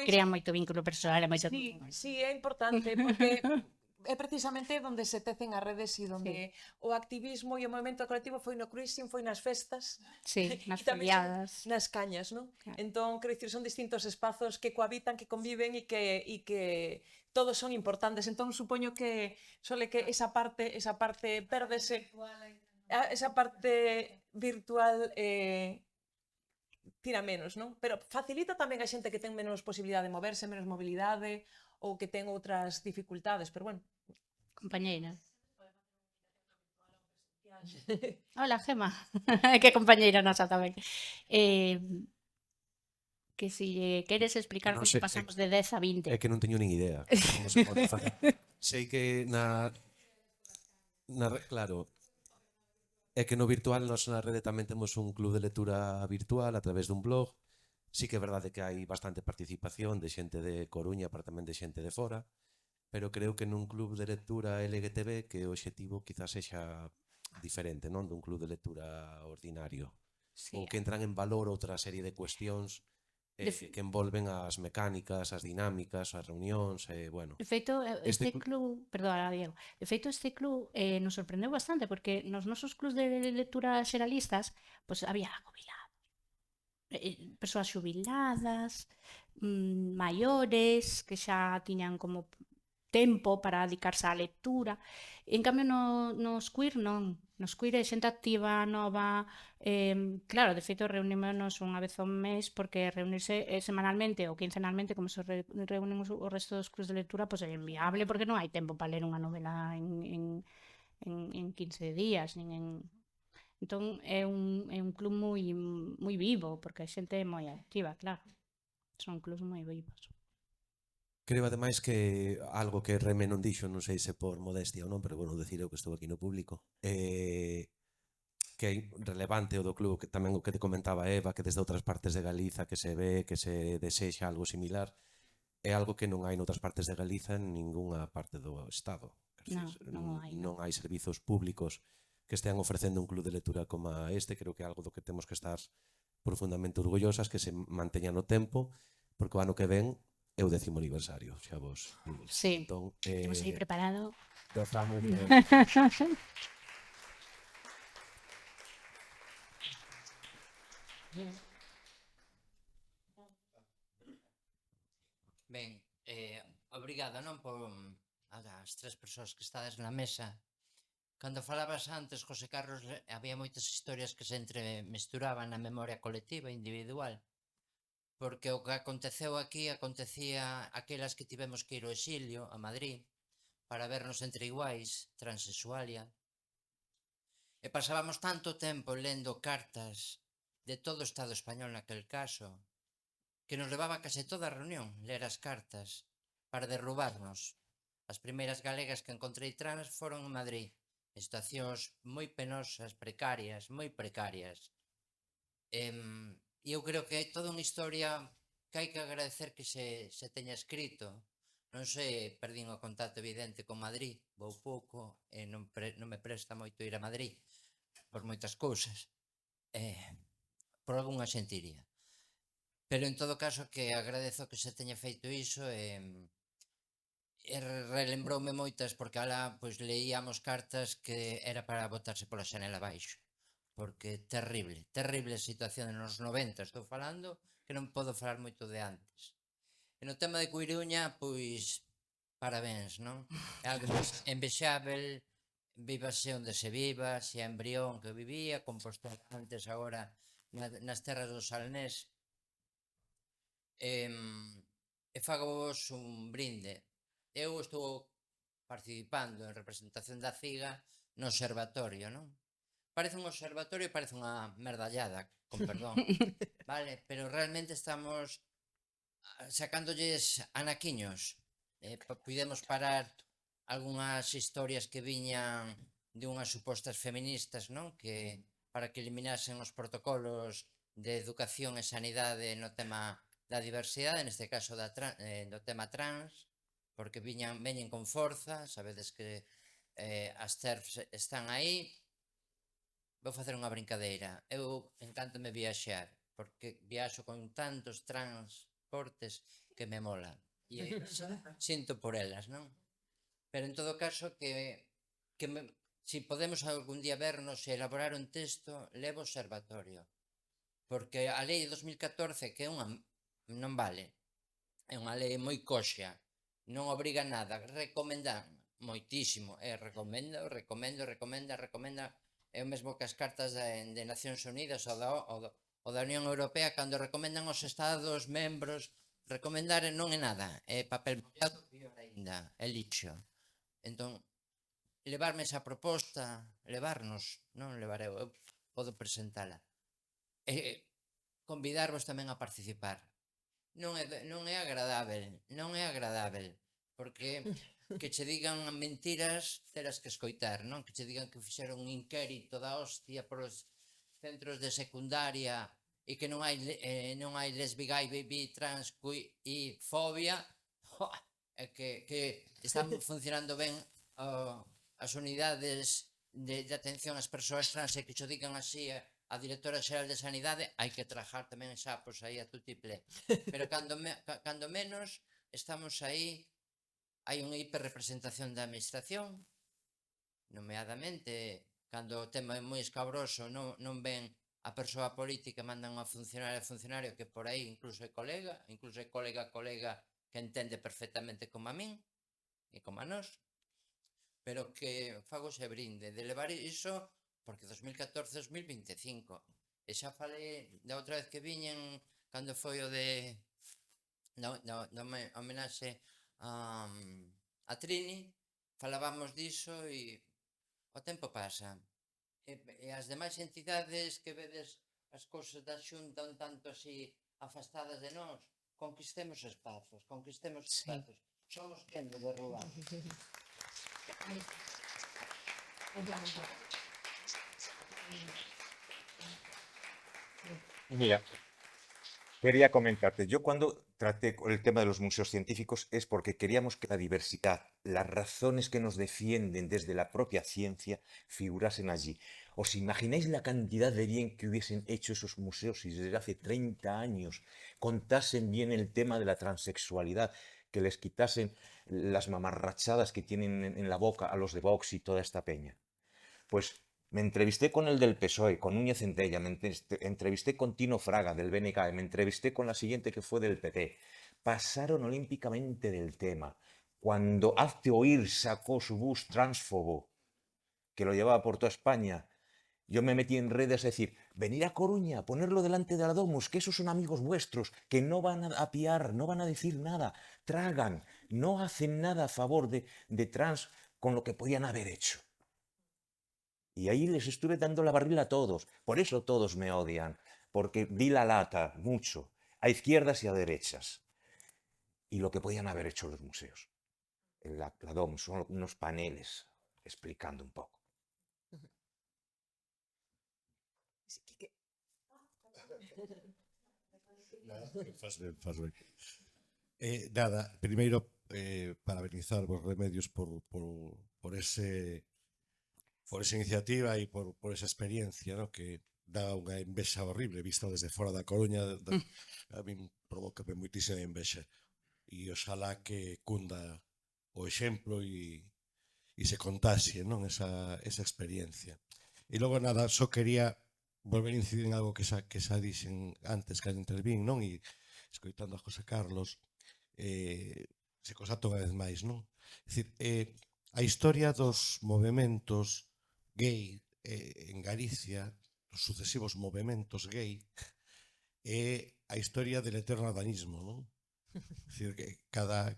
Crean moito vínculo persoal e moito... Sí, é importante, porque é precisamente onde se tecen as redes e onde o activismo e o movimento colectivo foi no cruising, foi nas festas, Sí, nas e tamén son foliadas. nas cañas, non? Claro. Entón, quero dicir, son distintos espazos que cohabitan, que conviven e que todos son importantes. Entón, supoño que sole que esa parte pérdese, esa parte virtual tira menos, non? Pero facilita tamén a xente que ten menos posibilidade de moverse, menos mobilidade, ou que ten outras dificultades, pero bueno. Compañeira. Hola, Gema. Que compañeira nosa tamén. Que si queres explicar Non como sei, pasamos de 10 a 20. É que non teño nin idea como se pode facer. Sei que claro, é que no virtual nós na rede tamén temos un club de lectura virtual a través dun blog. Sí que é verdade que hai bastante participación de xente de Coruña, pero tamén de xente de fora, pero creo que nun club de lectura LGTB que o obxectivo quizás sexa diferente, non dun club de lectura ordinario, Sí. ou que entran en valor outra serie de cuestións que envolven as mecánicas, as dinámicas, as reunións, bueno. De feito, Este este club, perdona, Diego, de feito este club nos sorprendeu bastante porque nos nosos clubs de lectura xeralistas, pois había jubilados, persoas xubiladas, maiores, que xa tiñan como tempo para dedicarse á lectura. En cambio, nos queer non. Nos queer é xente activa, nova. Claro, de feito, reunímonos unha vez ao mes porque reunirse semanalmente ou quincenalmente, como se reúnen o resto dos clubs de lectura, pois é inviable porque non hai tempo para ler unha novela en 15 días. Entón, é un club moi vivo, porque a xente é moi activa, claro. Son clubs moi vivos. Creo ademais que algo que Reme non dixo, non sei se por modestia ou non, pero bueno, decir eu que estou aquí no público, que é relevante o do club, que tamén o que te comentaba Eva, que desde outras partes de Galiza que se ve, que se desexa algo similar, é algo que non hai noutras partes de Galiza en ningunha parte do Estado. Quer dizer, Non hai, non. non hai servizos públicos que estean ofrecendo un club de lectura como este. Creo que é algo do que temos que estar profundamente orgullosas, que se manteña no tempo, porque o ano que ven é o 10º aniversario, xa vos digo. Sí, Entón, temos aí preparado. Ben, obrigado, non, por as tres persoas que estades na mesa. Cando falabas antes, José Carlos, había moitas historias que se entremesturaban na memoria colectiva e individual, porque o que aconteceu aquí acontecía aquelas que tivemos que ir ao exilio, a Madrid, para vernos entre iguais, transexualia, e pasábamos tanto tempo lendo cartas de todo o Estado español naquel caso, que nos levaba case toda a reunión ler as cartas para derrubarnos. As primeiras galegas que encontrei trans foron en Madrid, en situacións moi penosas, precarias, moi precarias. E eu creo que é toda unha historia que hai que agradecer que se teña escrito. Non sei, perdín o contacto evidente con Madrid, vou pouco e non me presta moito ir a Madrid por moitas cousas, por algunha xentiría. Pero en todo caso que agradezo que se teña feito iso e relembroume moitas, porque alá pois leíamos cartas que era para botarse pola xanela abaixo, porque terrible, terrible situación nos 90, estou falando, que non podo falar moito de antes. E no tema de Coiruña, pois, parabéns, non? É algo envexável, vívase onde se viva, se a Embrión que vivía, Compostela antes, agora nas terras do Salnés. E fago-vos un brinde. Eu estou participando en representación da CIGA no observatorio, non? Parece un observatorio e parece unha merdallada, con perdón, vale? Pero realmente estamos sacándolles anaquiños. Podemos parar algunhas historias que viñan de unhas supostas feministas, non? Que para que eliminasen os protocolos de educación e sanidade no tema da diversidade, neste caso do tema trans, porque veñen con forza, sabedes que as TERFs están aí. Vou facer unha brincadeira. Eu encántome viaxar, porque viaxo con tantos transportes que me mola. E sinto por elas, non? Pero en todo caso que si podemos algún día vernos e elaborar un texto, levo observatorio. Porque a lei de 2014, que é unha non vale, é unha lei moi coxa, non obriga nada, recomenda moitísimo, recomenda, é o mesmo que as cartas de Nacións Unidas ou da Unión Europea, cando recomendan os Estados membros, recomendar non é nada, é papel mollado, pior ainda, é lixo. Entón, levarme esa proposta, levarnos, non levar eu podo presentala, e convidarvos tamén a participar. Non é agradável, porque que che digan mentiras teras que escoitar, non? Que che digan que fixeron un inquérito da hostia polos centros de secundaria e que non hai lesbi, gay, bi, trans, e fobia, é que están funcionando ben as unidades de atención ás persoas trans, e que xo digan así a directora xeral de Sanidade, hai que trajar tamén xapos aí a tutiplé. Pero cando menos estamos aí, hai unha hiperrepresentación da administración, nomeadamente, cando o tema é moi escabroso, non ven a persoa política, mandan a funcionario que por aí incluso é colega que entende perfectamente como a min e como a nós, pero que fago ese brinde de levar iso, porque 2014-2025, e xa falei da outra vez que viñen, cando foi o de homenaxe a Trini, falábamos diso e o tempo pasa. E as demais entidades que vedes as cousas da Xunta un tanto así afastadas de nós, conquistemos espazos. Somos quen de derrubar. Mira, quería comentarte, yo cuando traté con el tema de los museos científicos es porque queríamos que la diversidad, las razones que nos defienden desde la propia ciencia figurasen allí. ¿Os imagináis la cantidad de bien que hubiesen hecho esos museos si desde hace 30 años contasen bien el tema de la transexualidad, que les quitasen las mamarrachadas que tienen en la boca a los de Vox y toda esta peña? Pues me entrevisté con el del PSOE, con Núñez Centella, entrevisté con Tino Fraga del BNK, me entrevisté con la siguiente que fue del PP. Pasaron olímpicamente del tema. Cuando Hazte Oír sacó su bus transfobo, que lo llevaba por toda España, yo me metí en redes a decir, venir a Coruña, ponerlo delante de la Domus, que esos son amigos vuestros, que no van a apiar, no van a decir nada, tragan, no hacen nada a favor de trans con lo que podían haber hecho. Y ahí les estuve dando la barrila a todos. Por eso todos me odian, porque di la lata mucho, a izquierdas y a derechas. Y lo que podían haber hecho los museos. La DOM son unos paneles explicando un poco. Faz ben. Nada, primeiro parabenizar vos Remedios por esa iniciativa e por esa experiencia, ¿no? Que dá unha envexa horrible vista desde fora da Coruña. A min provoca moitísima envexa e oxalá que cunda o exemplo e se contaxie, non? Esa experiencia. E logo nada, só quería volver a incidir en algo que xa dixen antes que intervín, non? E escoitando a José Carlos, se constata unha vez máis, non? É dicir, a historia dos movementos gay en Galicia, os sucesivos movementos gay, é a historia del eterno adanismo, non? É dicir, que cada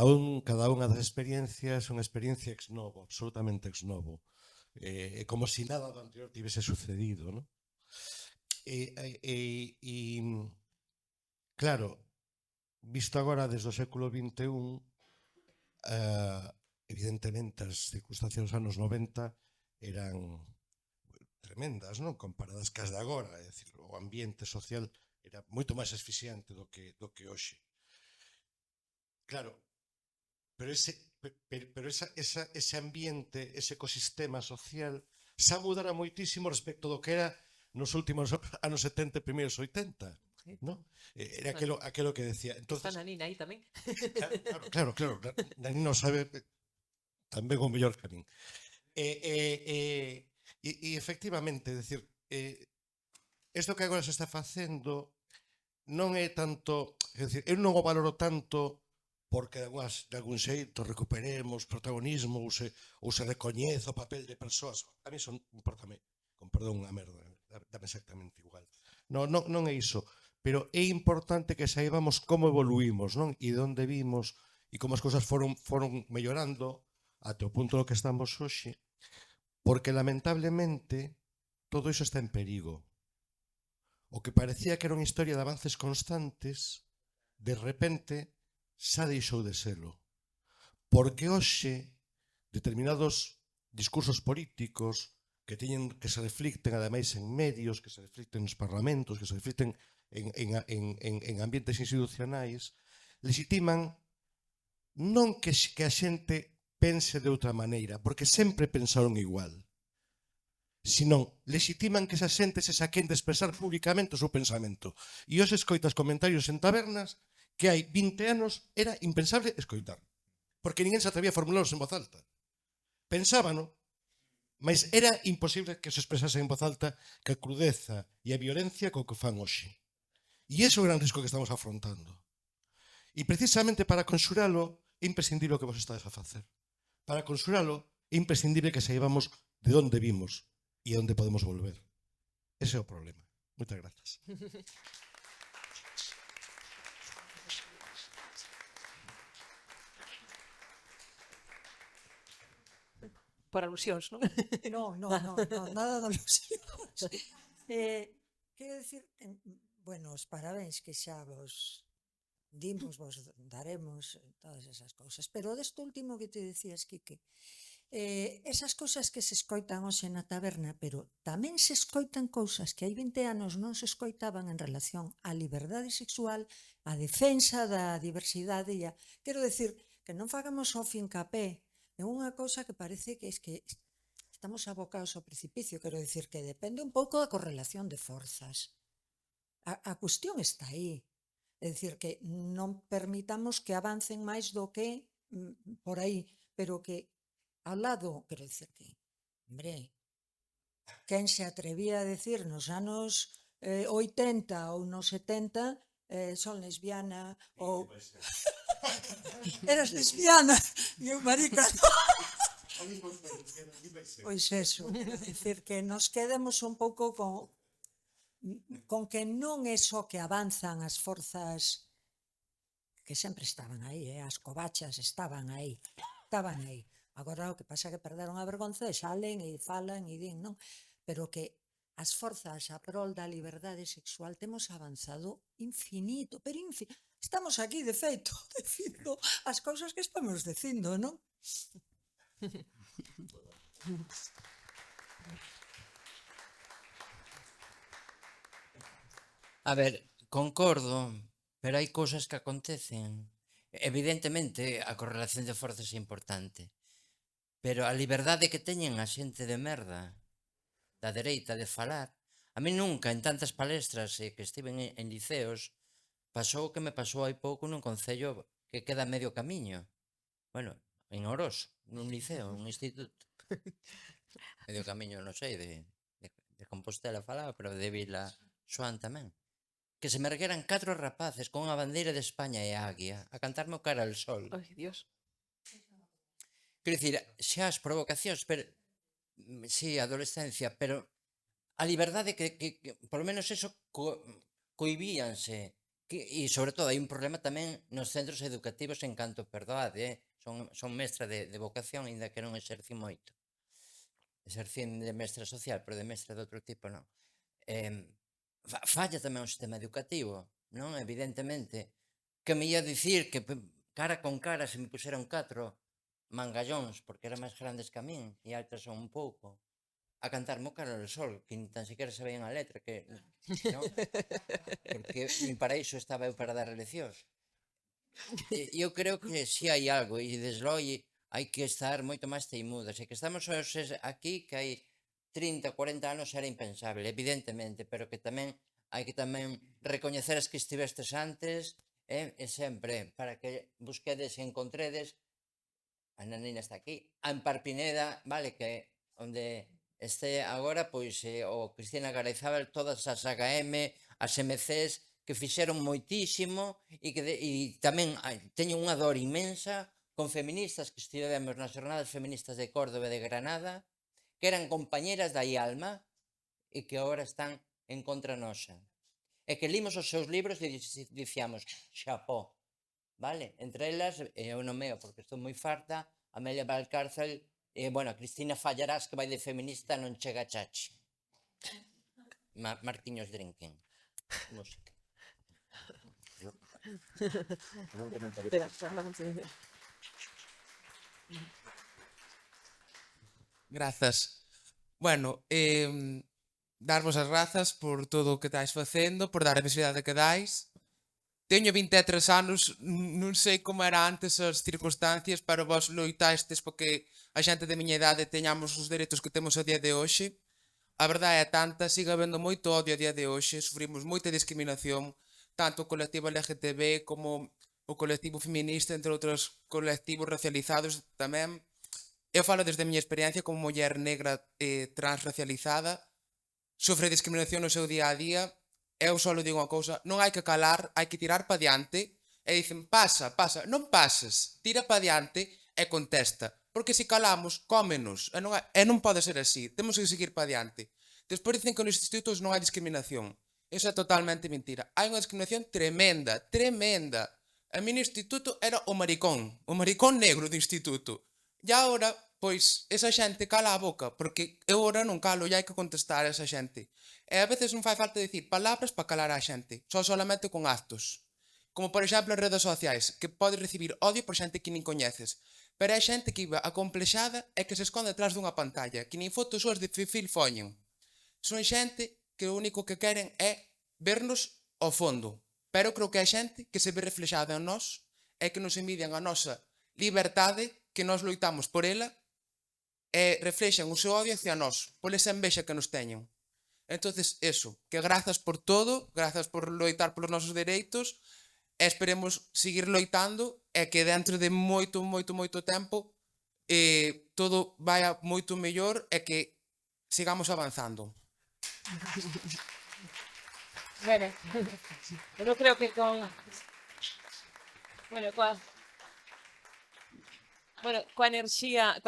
unha das experiencias é unha experiencia ex novo, absolutamente ex novo. É como se nada do anterior tivese sucedido, non? Claro, visto agora desde o século XXI, evidentemente as circunstancias dos anos 90 eran tremendas, non? Comparadas cas de agora, é dicir, o ambiente social era moito máis asfixiante do que hoxe. Claro, pero ese ambiente, ese ecosistema social xa mudara moitísimo respecto do que era nos últimos anos 70 e primeiros 80, non? Era aquelo que decía. Está Nanina aí tamén. Claro, Nanina sabe tamén o mellor que a min. E efectivamente, decir, isto que agora se está facendo non é tanto, é dicir, eu non o valoro tanto porque de algún xeito recuperemos protagonismo ou se recoñeza o papel de persoas. A mí son, importame, con perdón, unha merda, dame exactamente igual. Non é iso, pero é importante que saibamos como evoluímos, non? E de onde vimos e como as cousas foron mellorando até o punto no que estamos hoxe, porque lamentablemente todo iso está en perigo. O que parecía que era unha historia de avances constantes, de repente xa deixou de selo. Porque hoxe determinados discursos políticos que se reflicten ademais en medios, que se reflicten nos parlamentos, que se reflicten en ambientes institucionais, legitiman non que a xente pense de outra maneira, porque sempre pensaron igual, senón legitiman que esa xente se saquen de expresar públicamente o seu pensamento. E hoxe escoitas comentarios en tabernas que hai 20 anos era impensable escoitar, porque ninguén se atrevía a formularlos en voz alta. Pensábano, mas era imposible que se expresase en voz alta que a crudeza e a violencia co que fan hoxe. E ese é o gran risco que estamos afrontando. E precisamente para conxuralo é imprescindible o que vos estades a facer. Para conxuralo é imprescindible que saibamos de onde vimos e a onde podemos volver. Ese é o problema. Moitas grazas. Por alusións, non? No, nada de alusións. Quero dicir, Bueno, os parabéns que xa vos dimos, vos daremos todas esas cousas. Pero desto último que te decías, Quique, esas cousas que se escoitan hoxe na taberna, pero tamén se escoitan cousas que hai 20 anos non se escoitaban en relación á liberdade sexual, á defensa da diversidade e a... Quero decir, que non fagamos o fincapé en unha cousa que parece que es que estamos abocados ao precipicio, quero decir que depende un pouco da correlación de forzas. A cuestión está aí. É dicir, que non permitamos que avancen máis do que por aí, pero que ao lado, quero dicir que, hombre, quen se atrevía a decir nos anos 80 ou nos 70 son lesbiana ou... Eras lesbiana, eu marica. Pois eso, quero dicir que nos quedemos un pouco con que non é só que avanzan as forzas que sempre estaban aí, as covachas estaban aí. Agora o que pasa é que perderon a vergonza e salen e falan e din, non? Pero que as forzas a prol da liberdade sexual temos avanzado infinito, pero infinito. Estamos aquí, de feito, dicindo as cousas que estamos dicindo, non? A ver, concordo, pero hai cousas que acontecen. Evidentemente, a correlación de forzas é importante, pero a liberdade que teñen a xente de merda da dereita de falar, a mí nunca en tantas palestras que estiven en liceos pasou o que me pasou hai pouco nun concello que queda a medio camiño. Bueno, en Oroso, nun liceo, nun instituto. Medio camiño, non sei, de Compostela falaba, pero de Vila Xoán tamén. Que se me ergueran 4 rapaces con unha bandeira de España e Águia a cantarme o cara al sol. Ai, Dios. Quero dicir, xa as provocacións, pero sí, a adolescencia, pero a liberdade que por lo menos eso coibíanse. E sobre todo hai un problema tamén nos centros educativos en canto, perdoade, son mestra de vocación, ainda que non exercí moito. Exercín de mestra social, pero de mestra de outro tipo non. Falla tamén o sistema educativo, non? Evidentemente, que me ia dicir que cara con cara se me puseron 4 mangallóns, porque eran máis grandes que a min e altas son un pouco, a cantarme o cara al sol, que tan sequera sabían a letra, que non? Porque nin para iso estaba eu para dar leccións. Eu creo que si hai algo, e desde logo hai que estar moito máis teimudas, e que estamos aquí, que hai 30, 40 anos era impensable, evidentemente, pero que tamén hai que tamén recoñecer as que estivestes antes, e sempre, para que busquedes e encontredes, a nanina está aquí, a Emparpineda, vale, que onde este agora, pois, o Cristina Garayzábal, todas as HM, as MCs, que fixeron moitísimo, e tamén teñen unha dor inmensa con feministas que estivemos nas jornadas feministas de Córdoba e de Granada, que eran compañeras da IALMA e que agora están en contra nosa. E que limos os seus libros e dicíamos xapó, vale? Entre elas, eu non meo porque estou moi farta, Amelia Valcárcel, bueno, a Cristina Fallarás, que vai de feminista, non chega a chachi. Marquiños Drinking. Música. Grazas. Bueno, darvos as grazas por todo o que estáis facendo, por dar a visibilidade que dais. Teño 23 anos, non sei como era antes as circunstancias, pero vos loitastes porque a xente de miña idade teñamos os dereitos que temos a día de hoxe. A verdade é tanta, siga habendo moito odio a día de hoxe, sufrimos moita discriminación, tanto o colectivo LGTB como o colectivo feminista, entre outros colectivos racializados tamén. Eu falo desde a miña experiencia como muller negra transracializada, sofre discriminación no seu día a día. Eu só digo unha cousa, non hai que calar, hai que tirar pa diante, e dicen, pasa, non pases, tira pa diante e contesta, porque se calamos, cómenos, e non pode ser así, temos que seguir pa diante. Despois dicen que nos institutos non hai discriminación, iso é totalmente mentira, hai unha discriminación tremenda, tremenda. A mi no instituto era o maricón negro do instituto. E agora pois esa xente cala a boca, porque eu ora non calo e hai que contestar a esa xente. E a veces non fai falta dicir palabras para calar a xente, só solamente con actos. Como, por exemplo, en redes sociais, que podes recibir odio por xente que nin coñeces. Pero hai xente que iba acomplexada e que se esconde detrás dunha pantalla, que nin fotos súas de perfil foñen. Son xente que o único que queren é vernos ao fondo. Pero creo que hai xente que se ve reflexada en nós e que nos envidian a nosa liberdade, que nós loitamos por ela, e reflexan o seu odio hacia nós, por esa envexa que nos teñen. Entonces, eso, que grazas por todo, grazas por loitar polos nosos dereitos, e esperemos seguir loitando e que dentro de moito tempo todo vaya moito mellor e que sigamos avanzando. Bueno, eu creo que coa enerxía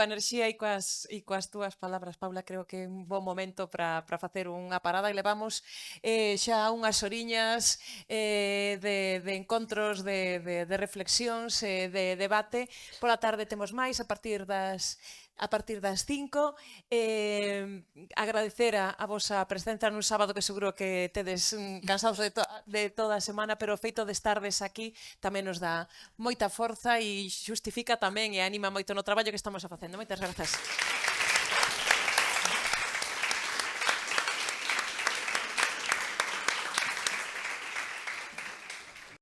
e coas túas palabras, Paula, creo que é un bon momento para facer unha parada e levamos xa unhas horiñas de encontros, de reflexións, de debate. Pola tarde temos máis a partir das 5. Agradecer a vosa presenza nun sábado que seguro que tedes cansados de toda a semana, pero o feito de estardes aquí tamén nos dá moita forza e xustifica tamén e anima moito no traballo que estamos a facendo. Moitas grazas.